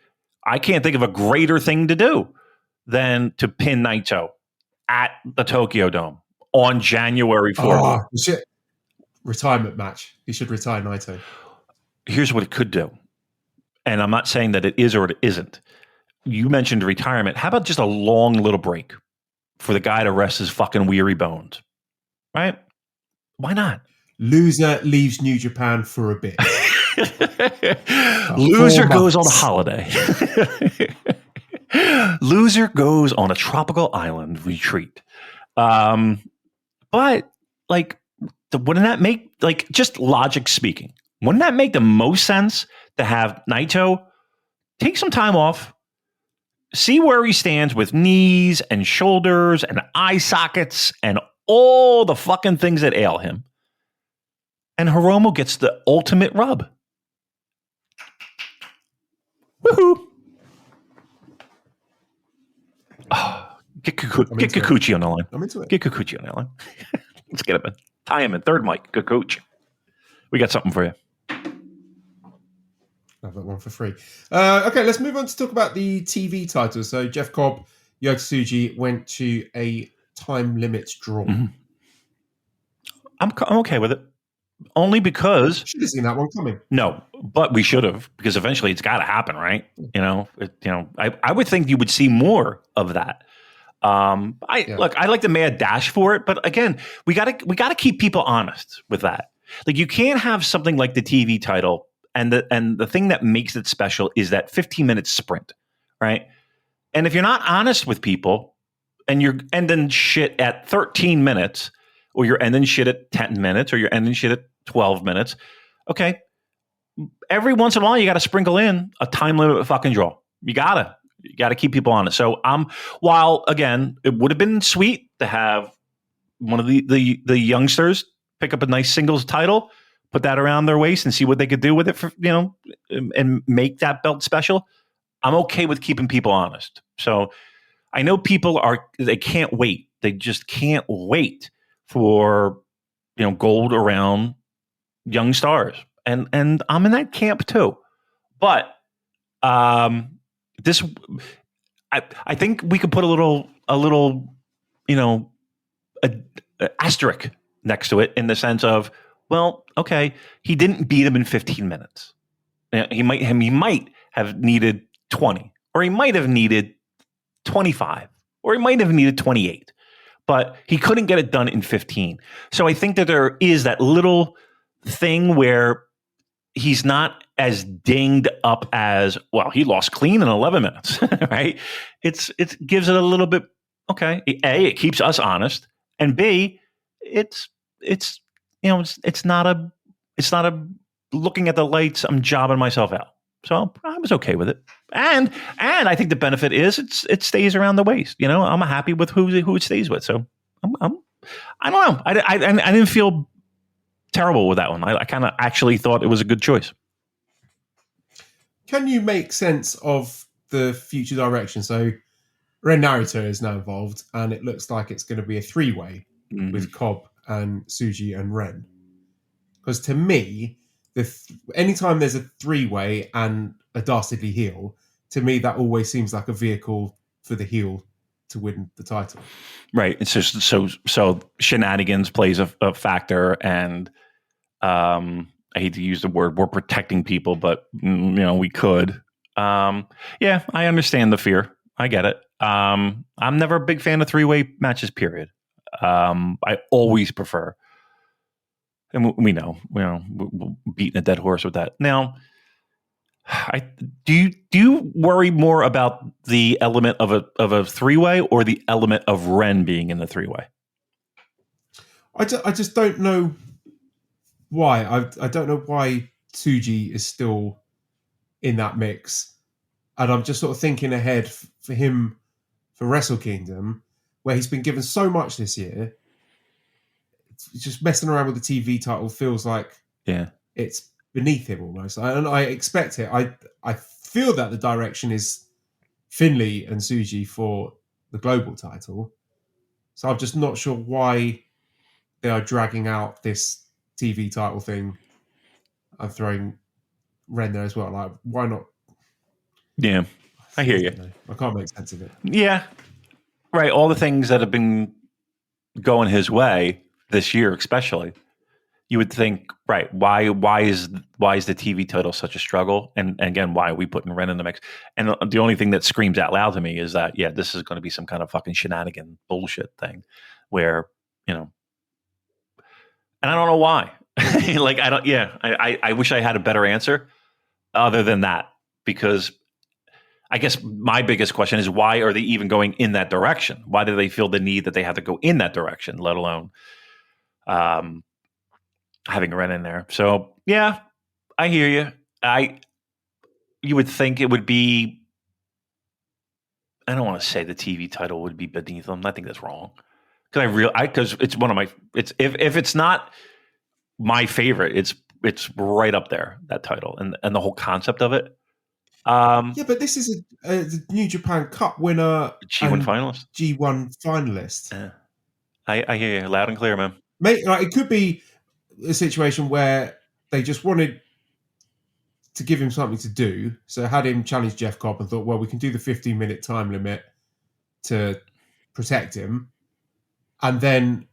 I can't think of a greater thing to do than to pin Naito at the Tokyo Dome on January 4th. Retirement match. He should retire Naito. Here's what it could do. And I'm not saying that it is or it isn't. You mentioned retirement. How about just a long little break for the guy to rest his fucking weary bones? Right? Why not? Loser leaves New Japan for a bit. Loser goes on a holiday. Loser goes on a tropical island retreat. But, like, wouldn't that make, like, just logic speaking, wouldn't that make the most sense to have Naito take some time off, see where he stands with knees and shoulders and eye sockets and all the fucking things that ail him, and Hiromu gets the ultimate rub. Woohoo! Oh, get Kikuchi on the line. I'm into it. Get Kikuchi on the line. Let's get him in. Tie him in. Third mic. Kikuchi. We got something for you. I've got one for free. Okay, let's move on to talk about the TV titles. So Jeff Cobb, Yota Tsuji went to a time limit draw. Mm-hmm. I'm okay with it. Only because should have seen that one coming. No, but we should have, because eventually it's got to happen, right? You know, I would think you would see more of that. Look, I like the mad dash for it, but again, we gotta keep people honest with that. Like, you can't have something like the TV title, and the thing that makes it special is that 15-minute sprint, right? And if you're not honest with people, and you're ending shit at 13 minutes, or you're ending shit at 10 minutes, or you're ending shit at 12 minutes, okay, every once in a while you got to sprinkle in a time limit fucking draw. You gotta keep people honest. So while again, it would have been sweet to have one of the youngsters pick up a nice singles title, put that around their waist, and see what they could do with it for, and make that belt special. I'm okay with keeping people honest. So I know people they can't wait. They just can't wait for gold around young stars, and I'm in that camp too. But this, I think we could put a little asterisk next to it, in the sense of, well, okay, he didn't beat him in 15 minutes. He might have needed 20, or he might have needed 25, or he might have needed 28. but he couldn't get it done in 15. So I think that there is that little thing where he's not as dinged up as, well, he lost clean in 11 minutes, right? It gives it a little bit, okay. A, it keeps us honest, and B, it's not a looking at the lights, I'm jobbing myself out. So I was okay with it. And I think the benefit is it stays around the waist. I'm happy with who it stays with. So I don't know. I didn't feel terrible with that one. I kind of actually thought it was a good choice. Can you make sense of the future direction? So Ren Narita is now involved, and it looks like it's going to be a 3-way with Cobb and Tsuji and Ren. Because to me, anytime there's a 3-way and a dastardly heel, to me that always seems like a vehicle for the heel to win the title. Right. It's just so shenanigans plays a factor, and I hate to use the word, we're protecting people, but we could. Yeah, I understand the fear. I get it. I'm never a big fan of 3-way matches, period. I always prefer, and we know, we're beating a dead horse with that. Now, do you worry more about the element of a 3-way or the element of Ren being in the 3-way? I just don't know why. I don't know why Tsuji is still in that mix, and I'm just sort of thinking ahead for him for Wrestle Kingdom, where he's been given so much this year. It's just messing around with the TV title feels like it's beneath him almost, and I expect it. I feel that the direction is Finlay and Tsuji for the global title, so I'm just not sure why they are dragging out this TV title thing and throwing Ren there as well. Like, why not? Yeah, I hear you. I can't make sense of it. Yeah, right. All the things that have been going his way this year, especially, you would think, right? Why is the TV title such a struggle? And again, why are we putting Ren in the mix? And the only thing that screams out loud to me is that, this is going to be some kind of fucking shenanigan bullshit thing, where and I don't know why. Like, I don't. Yeah, I wish I had a better answer other than that, because I guess my biggest question is, why are they even going in that direction? Why do they feel the need that they have to go in that direction, let alone having Ren in there? So yeah, I hear you. You would think it would be. I don't want to say the TV title would be beneath them. I think that's wrong, because it's one of my. It's if it's not my favorite, it's right up there, that title and the whole concept of it. But this is a New Japan Cup winner, G1 finalist. G1 finalist. Yeah. I hear you loud and clear, man. Mate, it could be a situation where they just wanted to give him something to do, so had him challenge Jeff Cobb and thought, well, we can do the 15-minute time limit to protect him, and then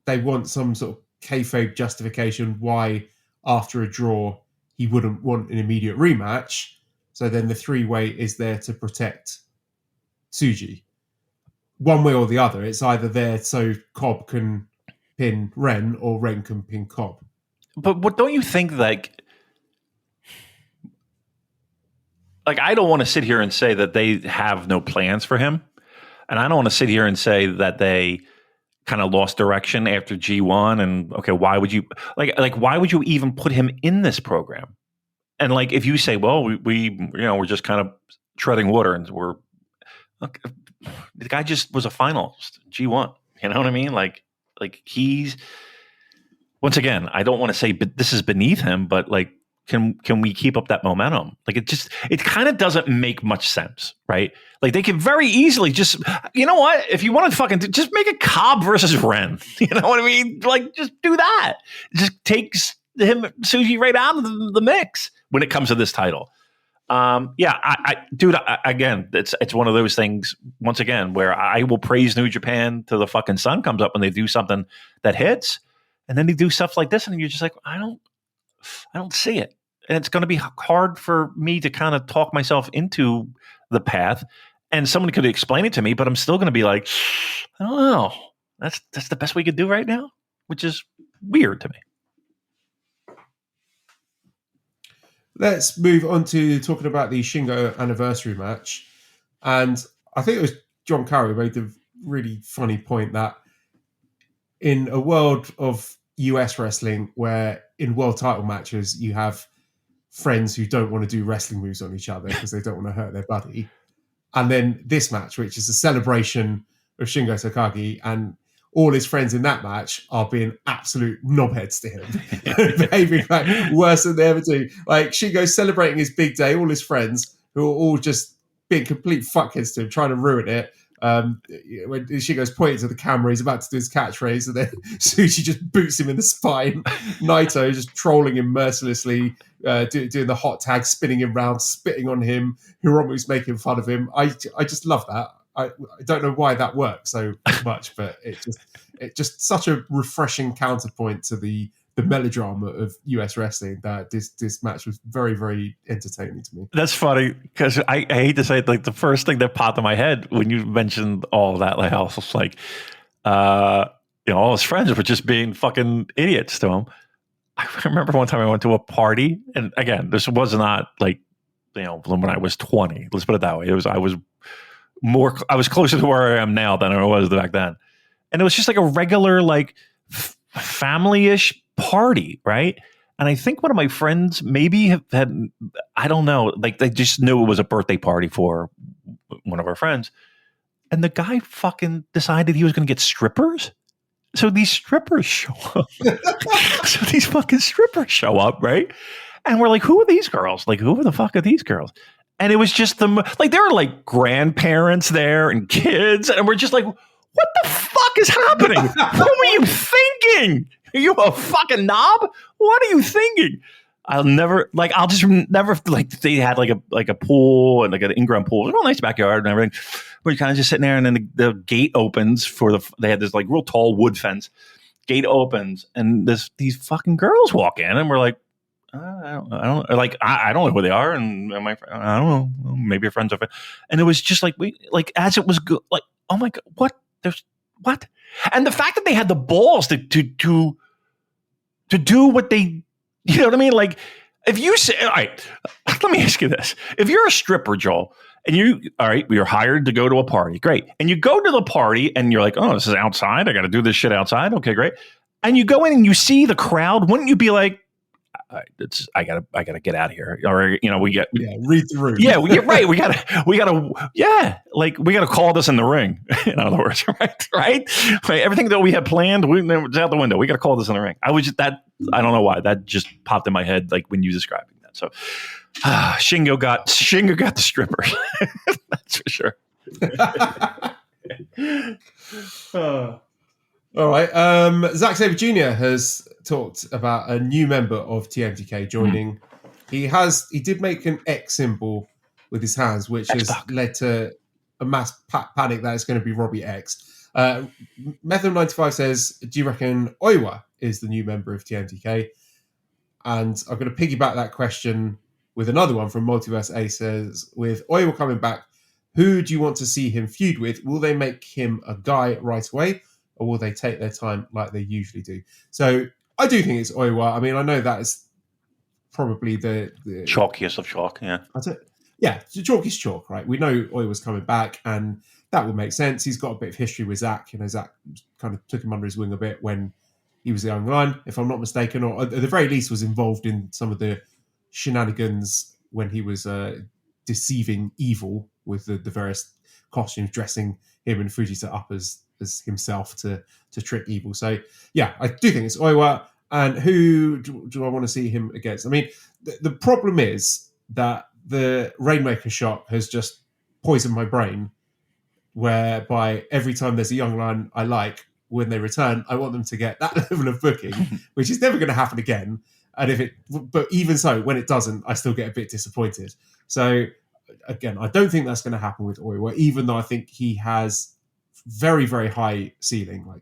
they want some sort of kayfabe justification why after a draw he wouldn't want an immediate rematch. So then the 3-way is there to protect Tsuji. One way or the other, it's either there so Cobb can pin Ren or Ren can pin Cobb. But what don't you think, like I don't want to sit here and say that they have no plans for him. And I don't want to sit here and say that they kind of lost direction after G1. And okay, why would you why would you even put him in this program? And if you say, well, we're just kind of treading water, and the guy just was a finalist, G1. You know what I mean? Like he's, once again, I don't want to say this is beneath him, but can we keep up that momentum? It kind of doesn't make much sense, right? They could very easily just, you know what? If you want to just make a Cobb versus Ren, you know what I mean? Just do that. Just takes him, Tsuji, right out of the mix when it comes to this title. Dude, again, it's one of those things, once again, where I will praise New Japan till the fucking sun comes up when they do something that hits, and then they do stuff like this, and you're just like, I don't see it. And it's going to be hard for me to kind of talk myself into the path. and someone could explain it to me, but I'm still going to be like, I don't know. That's the best we could do right now, which is weird to me. Let's move on to talking about the Shingo anniversary match. And I think it was John Carey made the really funny point that in a world of US wrestling, where in world title matches you have friends who don't want to do wrestling moves on each other because they don't want to hurt their buddy. And then this match, which is a celebration of Shingo Takagi, and all his friends in that match are being absolute knobheads to him, behaving like worse than they ever do. Like Shingo's celebrating his big day, all his friends who are all just being complete fuckheads to him, trying to ruin it. When Shingo's pointing to the camera, he's about to do his catchphrase, and then Tsuji just boots him in the spine. Naito just trolling him mercilessly, doing the hot tag, spinning him round, spitting on him. Hiromu's making fun of him. I just love that. I don't know why that works so much, but it just such a refreshing counterpoint to the melodrama of US wrestling that this match was very, very entertaining to me. That's funny because I hate to say it, like the first thing that popped in my head when you mentioned all of that, like I was like, all his friends were just being fucking idiots to him. I remember one time I went to a party, and again, this was not like, when I was 20. Let's put it that way. I was closer to where I am now than I was back then. And it was just like a regular, like family-ish party, right? And I think one of my friends maybe had, I don't know, like they just knew it was a birthday party for one of our friends. And the guy fucking decided he was going to get strippers. So these strippers show up. So these fucking strippers show up, right? And we're like, who are these girls? Like, who the fuck are these girls? And it was just there were like grandparents there and kids. And we're just like, what the fuck is happening? What were you thinking? Are you a fucking knob? What are you thinking? I'll just never, like, they had like a pool and like an in-ground pool. It was a nice backyard and everything. But you're kind of just sitting there, and then the gate opens they had this like real tall wood fence. Gate opens, and these fucking girls walk in, and we're like, I don't know who they are, and I don't know, maybe your friends are. And it was just like as it was good, like, oh my god, what? There's what? And the fact that they had the balls to do what they, you know what I mean? Like, if you say, all right, let me ask you this: if you're a stripper, Joel, and you're hired to go to a party, great, and you go to the party, and you're like, oh, this is outside, I got to do this shit outside, okay, great, and you go in and you see the crowd, wouldn't you be like, I gotta get out of here, or read the room. Yeah, right. We gotta call this in the ring. In other words, right. Everything that we had planned, it's out the window. We gotta call this in the ring. I don't know why that just popped in my head, like when you describing that. So, Shingo got the strippers. That's for sure. All right. Zack Sabre Jr. has talked about a new member of TMDK joining. He did make an X symbol with his hands, which has led to a mass panic that it's going to be Robbie X. Method95 says, do you reckon Oiwa is the new member of TMDK? And I'm going to piggyback that question with another one from Multiverse A. Says, with Oiwa coming back, who do you want to see him feud with? Will they make him a guy right away, or will they take their time like they usually do? So I do think it's Oiwa. I mean, I know that is probably the chalkiest of chalk, yeah. Yeah, so chalk is chalk, right? We know Oiwa's coming back, and that would make sense. He's got a bit of history with Zack. Zack kind of took him under his wing a bit when he was a young lion, if I'm not mistaken, or at the very least was involved in some of the shenanigans when he was deceiving Evil with the various costumes, dressing him and Fujita up as himself to trick Evil. So yeah, I do think it's Oiwa. And who do I want to see him against? I mean, the problem is that the Rainmaker shot has just poisoned my brain, whereby every time there's a young lion I like, when they return, I want them to get that level of booking, which is never going to happen again. And but even so, when it doesn't, I still get a bit disappointed. So again, I don't think that's going to happen with Oiwa, even though I think he has very, very high ceiling, like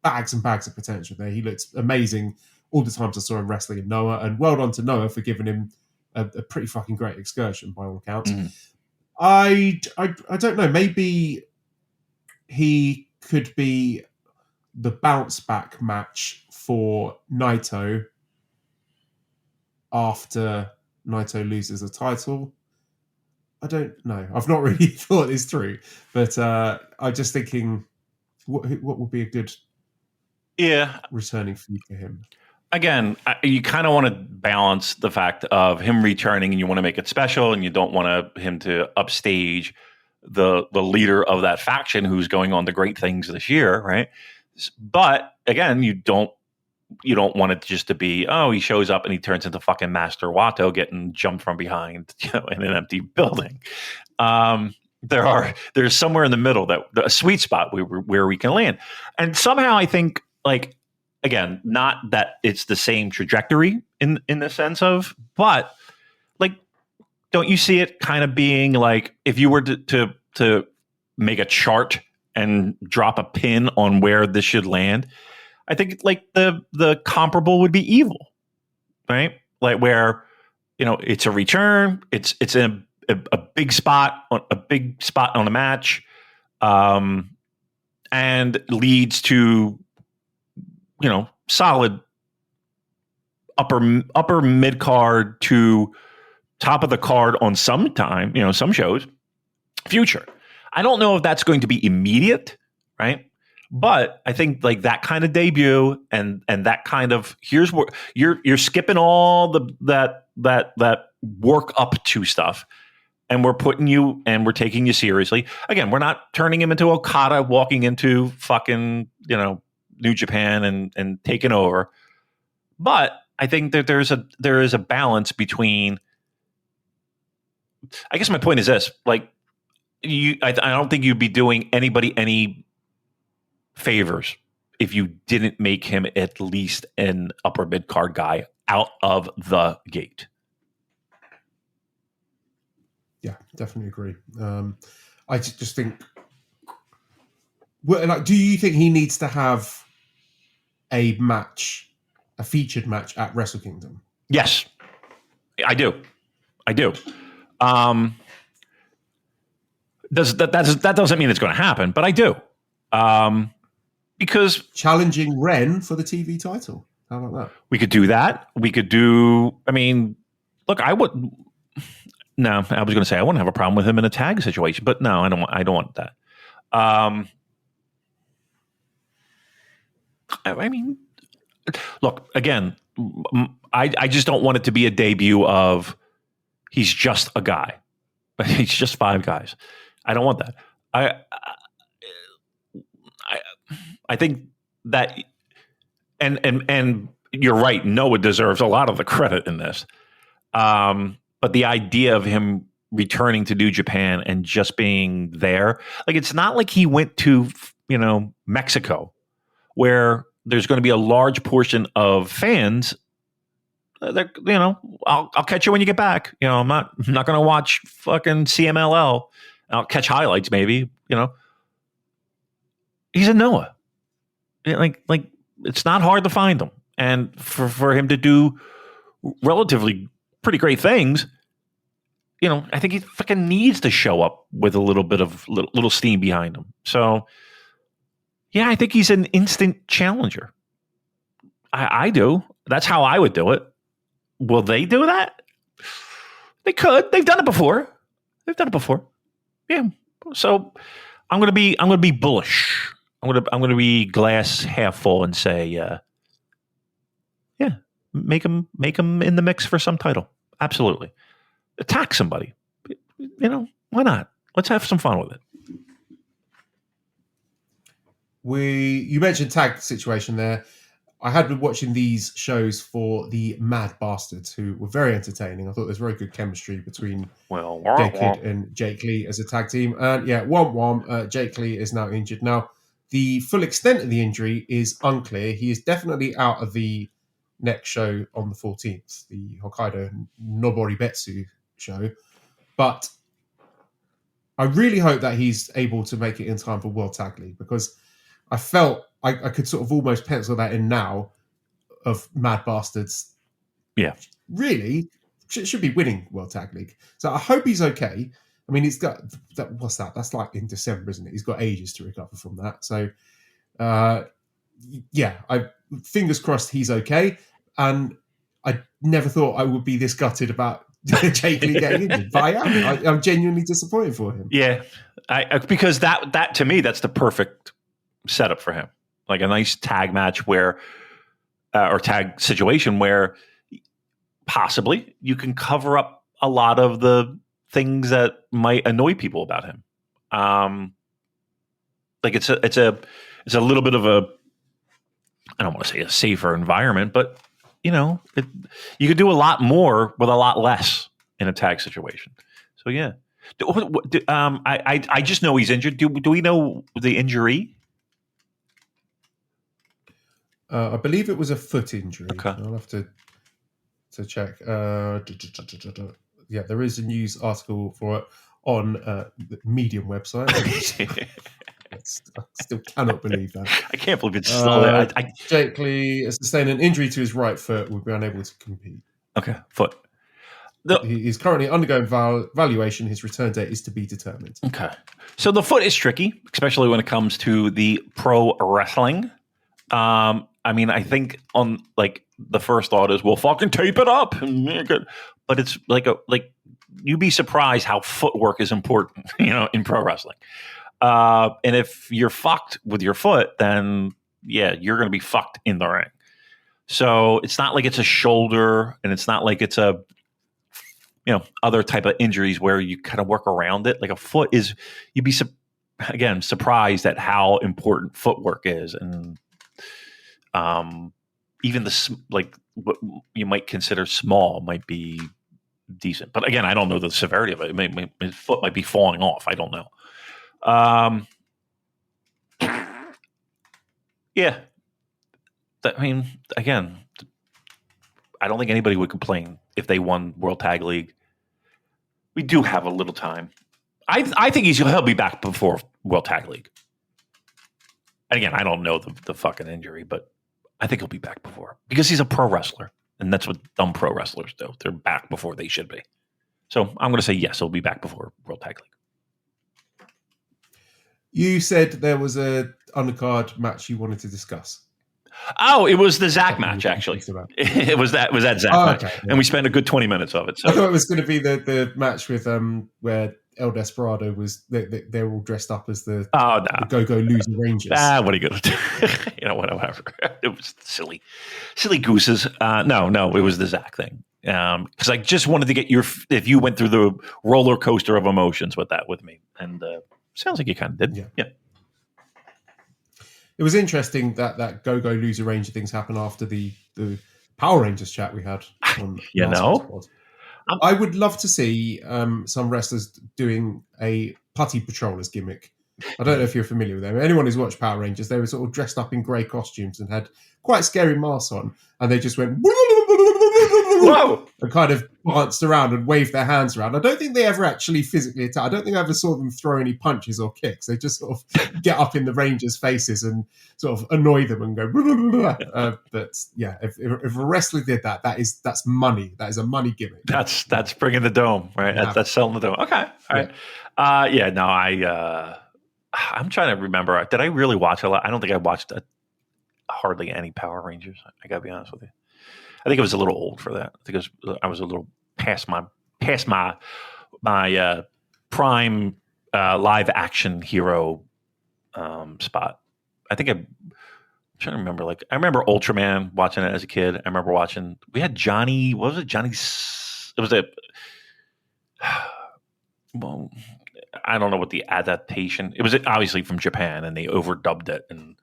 bags and bags of potential there. He looks amazing all the times I saw him wrestling in Noah, and well done to Noah for giving him a pretty fucking great excursion by all accounts. I don't know. Maybe he could be the bounce back match for Naito after Naito loses a title. I don't know. I've not really thought this through, but I'm just thinking, what would be a good returning feud for him? Again, you kind of want to balance the fact of him returning, and you want to make it special, and you don't want him to upstage the leader of that faction who's going on to great things this year, right? But again, you don't want it just to be, oh, he shows up and he turns into fucking Master Wato getting jumped from behind, in an empty building. There's somewhere in the middle a sweet spot where we can land, and somehow I think, like, again, not that it's the same trajectory in the sense of, but like, don't you see it kind of being like, if you were to make a chart and drop a pin on where this should land, I think like the comparable would be Evil, right? Like, where, it's a return, it's in a big spot on a match, and leads to, solid upper mid card to top of the card on some shows. Future. I don't know if that's going to be immediate, right? But I think like that kind of debut and that kind of, here's where you're skipping all that work up to stuff, and we're taking you seriously. Again, we're not turning him into Okada walking into fucking, New Japan and taking over. But I think that there is a balance between, I guess my point is this, like, I don't think you'd be doing anybody any favors if you didn't make him at least an upper mid card guy out of the gate. Yeah, definitely agree. I just think, like, do you think he needs to have a featured match at Wrestle Kingdom? Yes, I do. That doesn't mean it's going to happen, but I do. Because challenging Ren for the TV title. How about that? We could do that. We could do, I mean, look, I was going to say I wouldn't have a problem with him in a tag situation, but no, I don't want that. I mean, look, again, I just don't want it to be a debut of he's just a guy. He's just 5 guys. I don't want that. I think that, and you're right, Noah deserves a lot of the credit in this. But the idea of him returning to New Japan and just being there, like, it's not like he went to, Mexico, where there's going to be a large portion of fans that, I'll catch you when you get back. I'm not going to watch fucking CMLL. I'll catch highlights maybe, He's a Noah. Like it's not hard to find him. And for him to do relatively pretty great things, I think he fucking needs to show up with a little bit of little steam behind him. So, yeah, I think he's an instant challenger. I do. That's how I would do it. Will they do that? They could. They've done it before. Yeah. So I'm gonna be bullish. I'm gonna be glass half full and say, yeah, make him in the mix for some title. Absolutely. Attack somebody. Why not? Let's have some fun with it. You mentioned tag situation there. I had been watching these shows for the Mad Bastards, who were very entertaining. I thought there's very good chemistry between Dead Kid and Jake Lee as a tag team. And yeah, Jake Lee is now injured. Now, the full extent of the injury is unclear. He is definitely out of the next show on the 14th, the Hokkaido Noboribetsu show. But I really hope that he's able to make it in time for World Tag League, because I felt I could sort of almost pencil that in now of Mad Bastards. Yeah. Really should be winning World Tag League. So I hope he's okay. I mean, he's got that. What's that? That's like in December, isn't it? He's got ages to recover from that. So, yeah, fingers crossed he's okay. And I never thought I would be this gutted about Jake Lee getting injured, but I am. I'm genuinely disappointed for him. Yeah, because that to me, that's the perfect setup for him. Like a nice tag match where, or tag situation where possibly you can cover up a lot of the things that might annoy people about him. Like it's a little bit of a, I don't want to say a safer environment, but you know, you could do a lot more with a lot less in a tag situation. So yeah, I just know he's injured. Do we know the injury? I believe it was a foot injury. Okay. I'll have to check. Yeah, there is a news article for it on the Medium website. I still cannot believe that. I can't believe it's slow. Jake Lee has sustained an injury to his right foot, will be unable to compete. Okay, foot. He is currently undergoing valuation. His return date is to be determined. Okay. So the foot is tricky, especially when it comes to the pro wrestling. I mean, I think on like the first thought is, well, fucking tape it up. But it's like you'd be surprised how footwork is important, you know, in pro wrestling. And if you're fucked with your foot, then yeah, you're going to be fucked in the ring. So it's not like it's a shoulder, and it's not like it's a, you know, other type of injuries where you kind of work around it. Like a foot is, you'd be again surprised at how important footwork is, and even like what you might consider small might be decent. But again, I don't know the severity of it. His foot might be falling off. I don't know. Yeah. I mean, again, I don't think anybody would complain if they won World Tag League. We do have a little time. I think he'll be back before World Tag League. And again, I don't know the fucking injury, but I think he'll be back before, because he's a pro wrestler, and that's what dumb pro wrestlers do. They're back before they should be. So I'm going to say yes, he'll be back before World Tag League. You said there was a undercard match you wanted to discuss. Oh, it was the Zack match, actually. It was that Zack match. Okay, yeah. And we spent a good 20 minutes of it. So. I thought it was going to be the match with where El Desperado was, they're all dressed up as the Go-Go Loser Rangers. What are you going to do? You know, whatever. It was silly gooses. No, it was the Zack thing. Because I just wanted to get if you went through the roller coaster of emotions with me. And sounds like you kind of did. Yeah. It was interesting that Go-Go Loser Ranger things happened after the Power Rangers chat we had. On I would love to see some wrestlers doing a putty patrollers gimmick. I don't know if you're familiar with them. Anyone who's watched Power Rangers, they were sort of dressed up in grey costumes and had quite scary masks on, and they just went whoa, and kind of danced around and waved their hands around. I don't think they ever actually physically attacked. I don't think I ever saw them throw any punches or kicks. They just sort of get up in the Rangers' faces and sort of annoy them and go. But yeah, if a wrestler did that's money. That is a money gimmick. That's bringing the dome, right? Yeah. That's selling the dome. Okay, all right. I'm trying to remember. Did I really watch a lot? I don't think I watched hardly any Power Rangers. I got to be honest with you. I think I was a little old for that. I think I was a little past my prime live action hero spot. I think I'm trying to remember. Like I remember Ultraman, watching it as a kid. I remember watching. We had Johnny. What was it? Johnny's. It was a. Well, I don't know what the adaptation. It was obviously from Japan, and they overdubbed it, and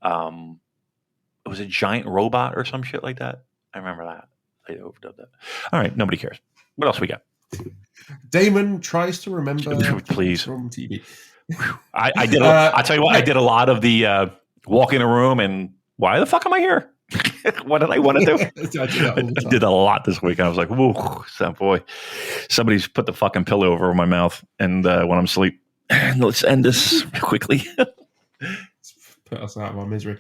it was a giant robot or some shit like that. I remember that. They overdubbed that. All right, nobody cares. What else we got? Damon tries to remember. Please. From TV. I did. I tell you what, I did a lot of the walk in a room and why the fuck am I here? What did I want to do? I did a lot this week. And I was like, whoa, boy, somebody's put the fucking pillow over my mouth and when I'm asleep. Let's end this quickly. Put us out of our misery.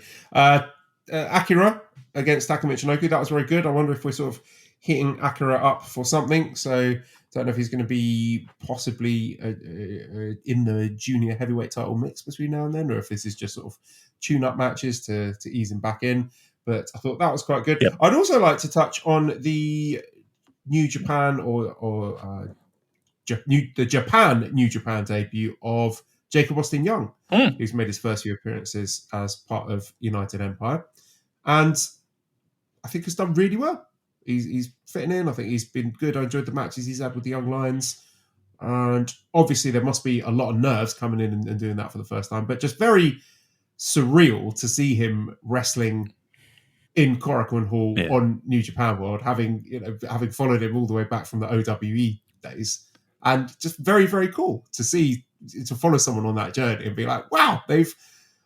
Akira against Taka Michinoku. That was very good. I wonder if we're sort of hitting Akira up for something. So don't know if he's going to be possibly in the junior heavyweight title mix between now and then, or if this is just sort of tune-up matches to ease him back in. But I thought that was quite good. Yep. I'd also like to touch on the New Japan the Japan New Japan debut of Jacob Austin Young, who's made his first few appearances as part of United Empire, and I think has done really well. He's fitting in. I think he's been good. I enjoyed the matches he's had with the Young Lions. And obviously there must be a lot of nerves coming in and doing that for the first time, but just very surreal to see him wrestling in Korakuen Hall on New Japan World, having followed him all the way back from the OWE days. And just very, very cool to follow someone on that journey and be like, wow,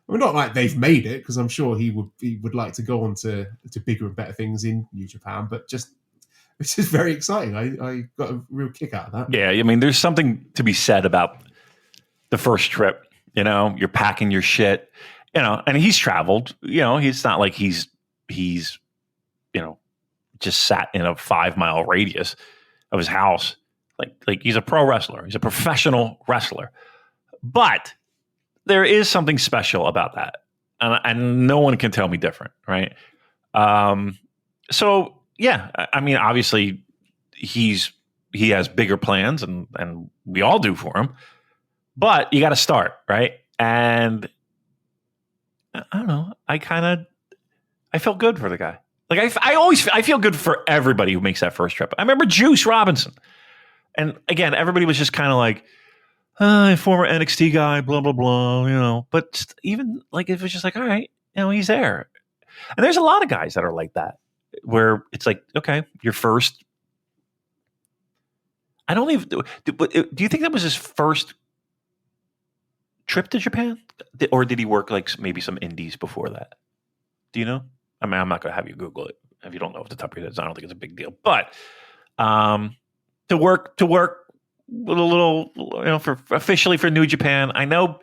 not like they've made it, because I'm sure he would like to go on to bigger and better things in New Japan, but it's just very exciting. I got a real kick out of that. Yeah, I mean, there's something to be said about the first trip. You're packing your shit, and he's traveled. He's not like he's just sat in a 5-mile radius of his house. Like he's a pro wrestler. He's a professional wrestler. But there is something special about that. And no one can tell me different, right? So, yeah, I mean, obviously, he has bigger plans, and we all do for him. But you got to start, right? And I don't know. I felt good for the guy. Like I feel good for everybody who makes that first trip. I remember Juice Robinson. And again, everybody was just kind of like, former NXT guy, blah, blah, blah, But even like, it was just like, all right, he's there. And there's a lot of guys that are like that, where it's like, okay, your first. I don't even. Do you think that was his first trip to Japan? Or did he work like maybe some indies before that? Do you know? I mean, I'm not going to have you Google it. If you don't know off the top of your head, I don't think it's a big deal. But to work with a little, for officially for New Japan. I know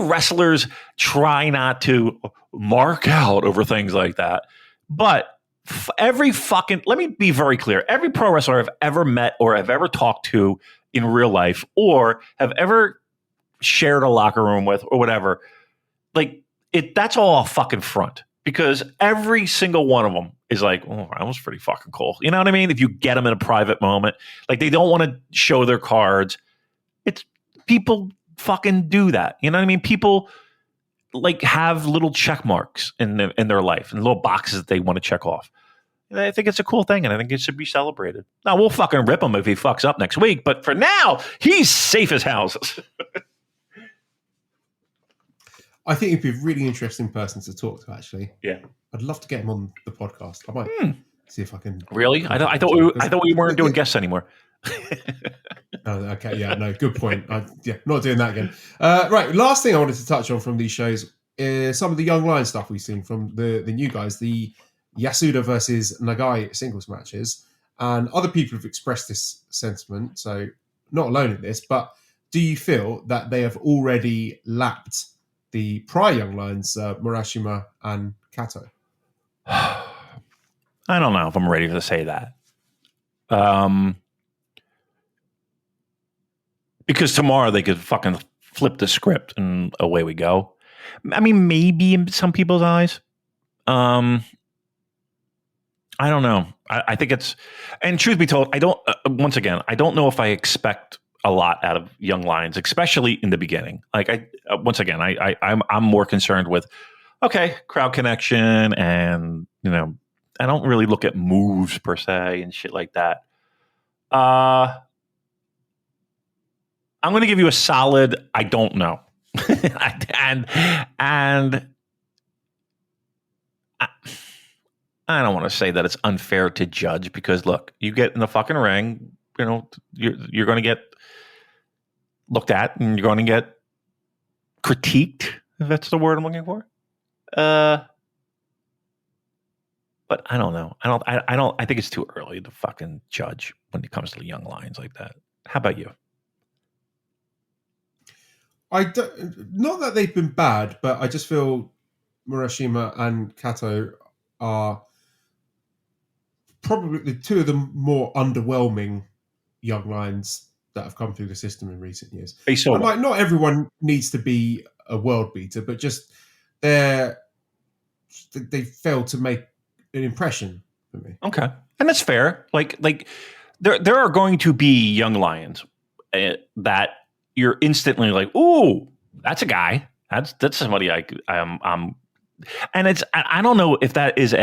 wrestlers try not to mark out over things like that, but let me be very clear. Every pro wrestler I've ever met or have ever talked to in real life or have ever shared a locker room with or whatever, that's all a fucking front, because every single one of them is like, oh, that was pretty fucking cool. You know what I mean? If you get them in a private moment, like they don't want to show their cards. It's people fucking do that. You know what I mean? People like have little check marks in their life and little boxes that they want to check off. And I think it's a cool thing, and I think it should be celebrated. Now, we'll fucking rip him if he fucks up next week, but for now, he's safe as houses. I think he'd be a really interesting person to talk to, actually. Yeah. I'd love to get him on the podcast. I might see if I can. Really? I thought we weren't doing guests anymore. Oh, okay, yeah, no, good point. Not doing that again. Right, last thing I wanted to touch on from these shows is some of the Young Lions stuff we've seen from the new guys, the Yasuda versus Nagai singles matches, and other people have expressed this sentiment, so not alone in this, but do you feel that they have already lapped the prior Young Lions, Murashima and Kato? I don't know if I'm ready to say that. Because tomorrow they could fucking flip the script and away we go. I mean, maybe in some people's eyes. I don't know. I think it's, and truth be told, I don't know if I expect a lot out of Young Lions, especially in the beginning. Like I'm more concerned with, okay, crowd connection, and I don't really look at moves per se and shit like that. I'm going to give you a solid I don't know. and I don't want to say that it's unfair to judge, because look, you get in the fucking ring, you're going to get looked at and you're going to get critiqued, if that's the word I'm looking for. But I don't know. I think it's too early to fucking judge when it comes to Young Lions like that. How about you? Not that they've been bad, but I just feel Murashima and Kato are probably the two of the more underwhelming young lions that have come through the system in recent years. And like, not everyone needs to be a world beater, but just they failed to make an impression for me. Okay, and that's fair. Like there are going to be young lions that you're instantly like, ooh, that's a guy. That's somebody I'm. And I don't know if that is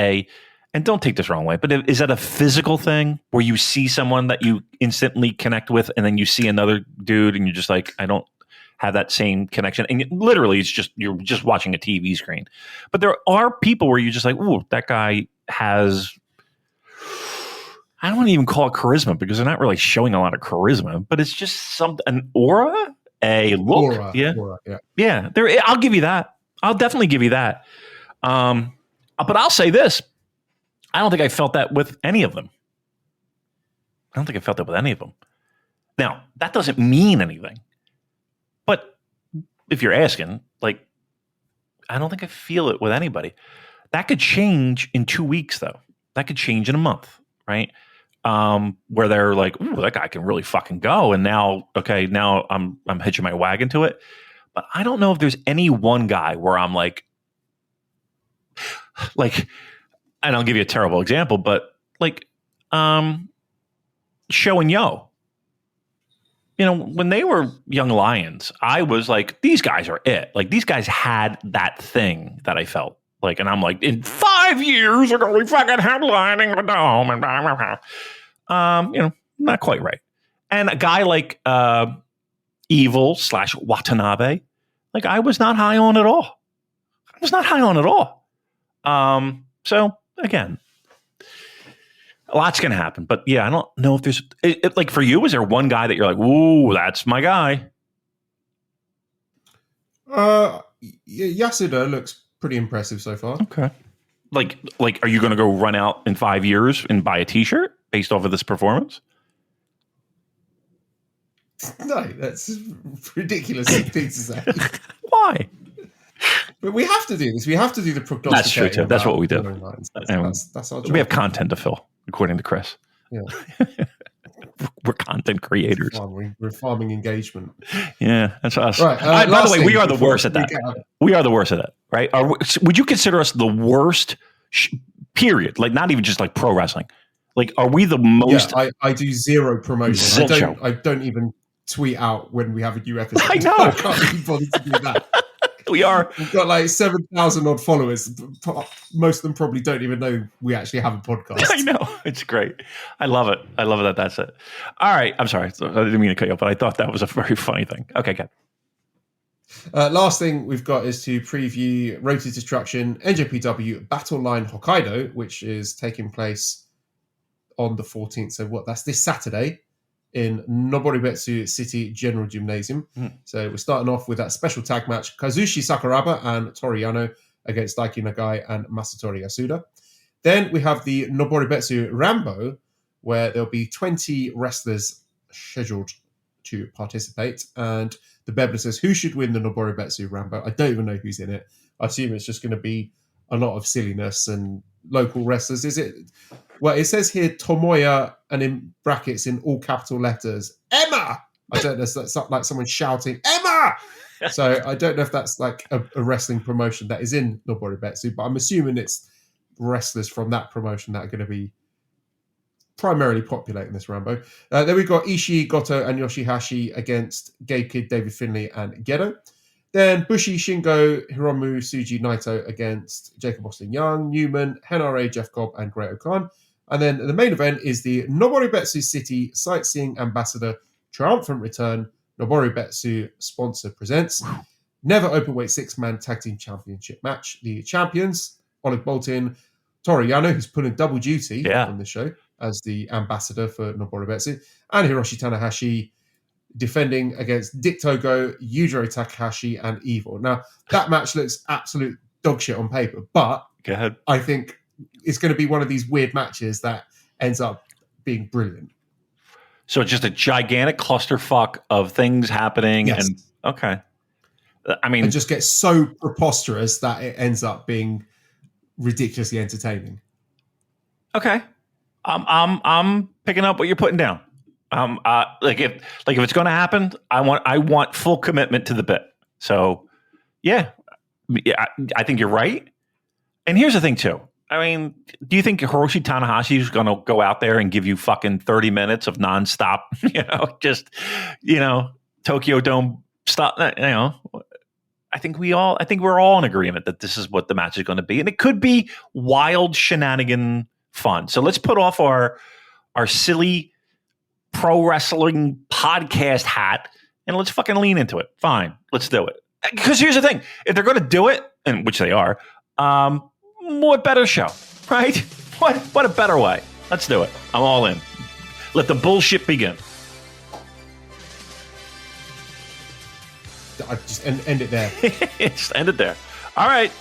and don't take this wrong way, but is that a physical thing where you see someone that you instantly connect with, and then you see another dude and you're just like, I don't have that same connection. And literally you're just watching a TV screen. But there are people where you're just like, ooh, that guy has, I don't even call it charisma because they're not really showing a lot of charisma, but it's just an aura, a look. Aura, yeah. I'll give you that. I'll definitely give you that. But I'll say this. I don't think I felt that with any of them. Now, that doesn't mean anything. But if you're asking, like, I don't think I feel it with anybody. That could change in 2 weeks, though. That could change in a month, right? Where they're like, ooh, that guy can really fucking go. And now I'm hitching my wagon to it. But I don't know if there's any one guy where I'm like, and I'll give you a terrible example, but like, Sho and Yo, when they were young lions, I was like, these guys are it. Like, these guys had that thing that I felt like, and I'm like, in 5 years, they're going to be fucking headlining the dome and blah, blah, blah. Not quite right. And a guy like, Evil / Watanabe, like, I was not high on at all. So again, a lot's going to happen, but yeah, I don't know if there's like for you, is there one guy that you're like, ooh, that's my guy? Yasuda looks pretty impressive so far. Okay. Like, are you going to go run out in 5 years and buy a t-shirt based off of this performance? No, that's ridiculous thing to say. Why? But we have to do this. We have to do the prognostication. That's true too. That's what we do. That's our job. We have content to fill, according to Chris. Yeah. We're content creators. We're farming engagement. Yeah, that's us. Right, by the way, we are the worst at that. We are the worst at that, right? Would you consider us the worst, period? Like, not even just like pro wrestling. Like, are we the most? Yeah, I do zero promotion. I don't even tweet out when we have a new episode. I know. I can't be bothered to do that. We've got like 7,000 odd followers. Most of them probably don't even know we actually have a podcast. I know. It's great. I love it. That's it. All right. I'm sorry. I didn't mean to cut you off, but I thought that was a very funny thing. Okay, good. Last thing we've got is to preview Road to Destruction NJPW Battle Line Hokkaido, which is taking place on the 14th. So that's this Saturday in Noboribetsu City General Gymnasium. So we're starting off with that special tag match, Kazushi Sakuraba and Toru Yano against Daiki Nagai and Masatori Yasuda. Then we have the Noboribetsu Rambo, where there'll be 20 wrestlers scheduled to participate. And the Bebler says, who should win the Noboribetsu Rambo? I don't even know who's in it. I assume it's just going to be a lot of silliness and local wrestlers. Is it? Well, it says here Tomoya, and in brackets in all capital letters, Emma. I don't know. It's like someone shouting, Emma. So I don't know if that's like a wrestling promotion that is in Noboribetsu, but I'm assuming it's wrestlers from that promotion that are going to be primarily populating this Rambo. Then we've got Ishii, Goto, and Yoshihashi against Gabe Kidd, David Finlay, and Gedo. Then Bushi, Shingo, Hiromu, Tsuji, Naito against Jacob Austin Young, Newman, HENARE, Jeff Cobb, and Great Okan. And then the main event is the Noboribetsu City Sightseeing Ambassador Triumphant Return. Noboribetsu sponsor presents Never Openweight 6-Man Tag Team Championship match. The champions, Oleg Boltin, Toru Yano, who's pulling double duty on the show as the ambassador for Noboribetsu, and Hiroshi Tanahashi defending against Dick Togo, Yujiro Takahashi, and Evil. Now, that match looks absolute dog shit on paper, but go ahead. I think it's going to be one of these weird matches that ends up being brilliant. So it's just a gigantic clusterfuck of things happening. Yes. And okay. I mean, it just gets so preposterous that it ends up being ridiculously entertaining. Okay. I'm picking up what you're putting down. If it's going to happen, I want full commitment to the bit. So, yeah, I think you're right. And here's the thing too. I mean, do you think Hiroshi Tanahashi is going to go out there and give you fucking 30 minutes of nonstop, Tokyo Dome stop? I think we're all in agreement that this is what the match is going to be, and it could be wild shenanigan fun. So let's put off our silly pro wrestling podcast hat and let's fucking lean into it. Fine, let's do it. Because here's the thing: if they're going to do it, and which they are, what better show, right? What a better way? Let's do it. I'm all in. Let the bullshit begin. I just end it there. Just end it there. All right.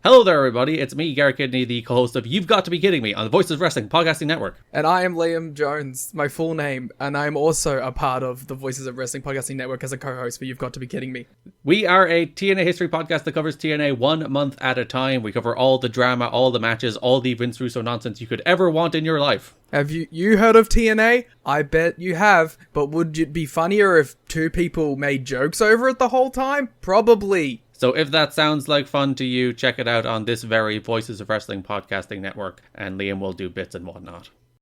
Hello there, everybody. It's me, Garrett Kidney, the co-host of You've Got to Be Kidding Me on the Voices of Wrestling Podcasting Network. And I am Liam Jones, my full name, and I am also a part of the Voices of Wrestling Podcasting Network as a co-host for You've Got to Be Kidding Me. We are a TNA history podcast that covers TNA 1 month at a time. We cover all the drama, all the matches, all the Vince Russo nonsense you could ever want in your life. Have you heard of TNA? I bet you have, but would it be funnier if two people made jokes over it the whole time? Probably. So if that sounds like fun to you, check it out on this very Voices of Wrestling Podcasting Network, and Liam will do bits and whatnot.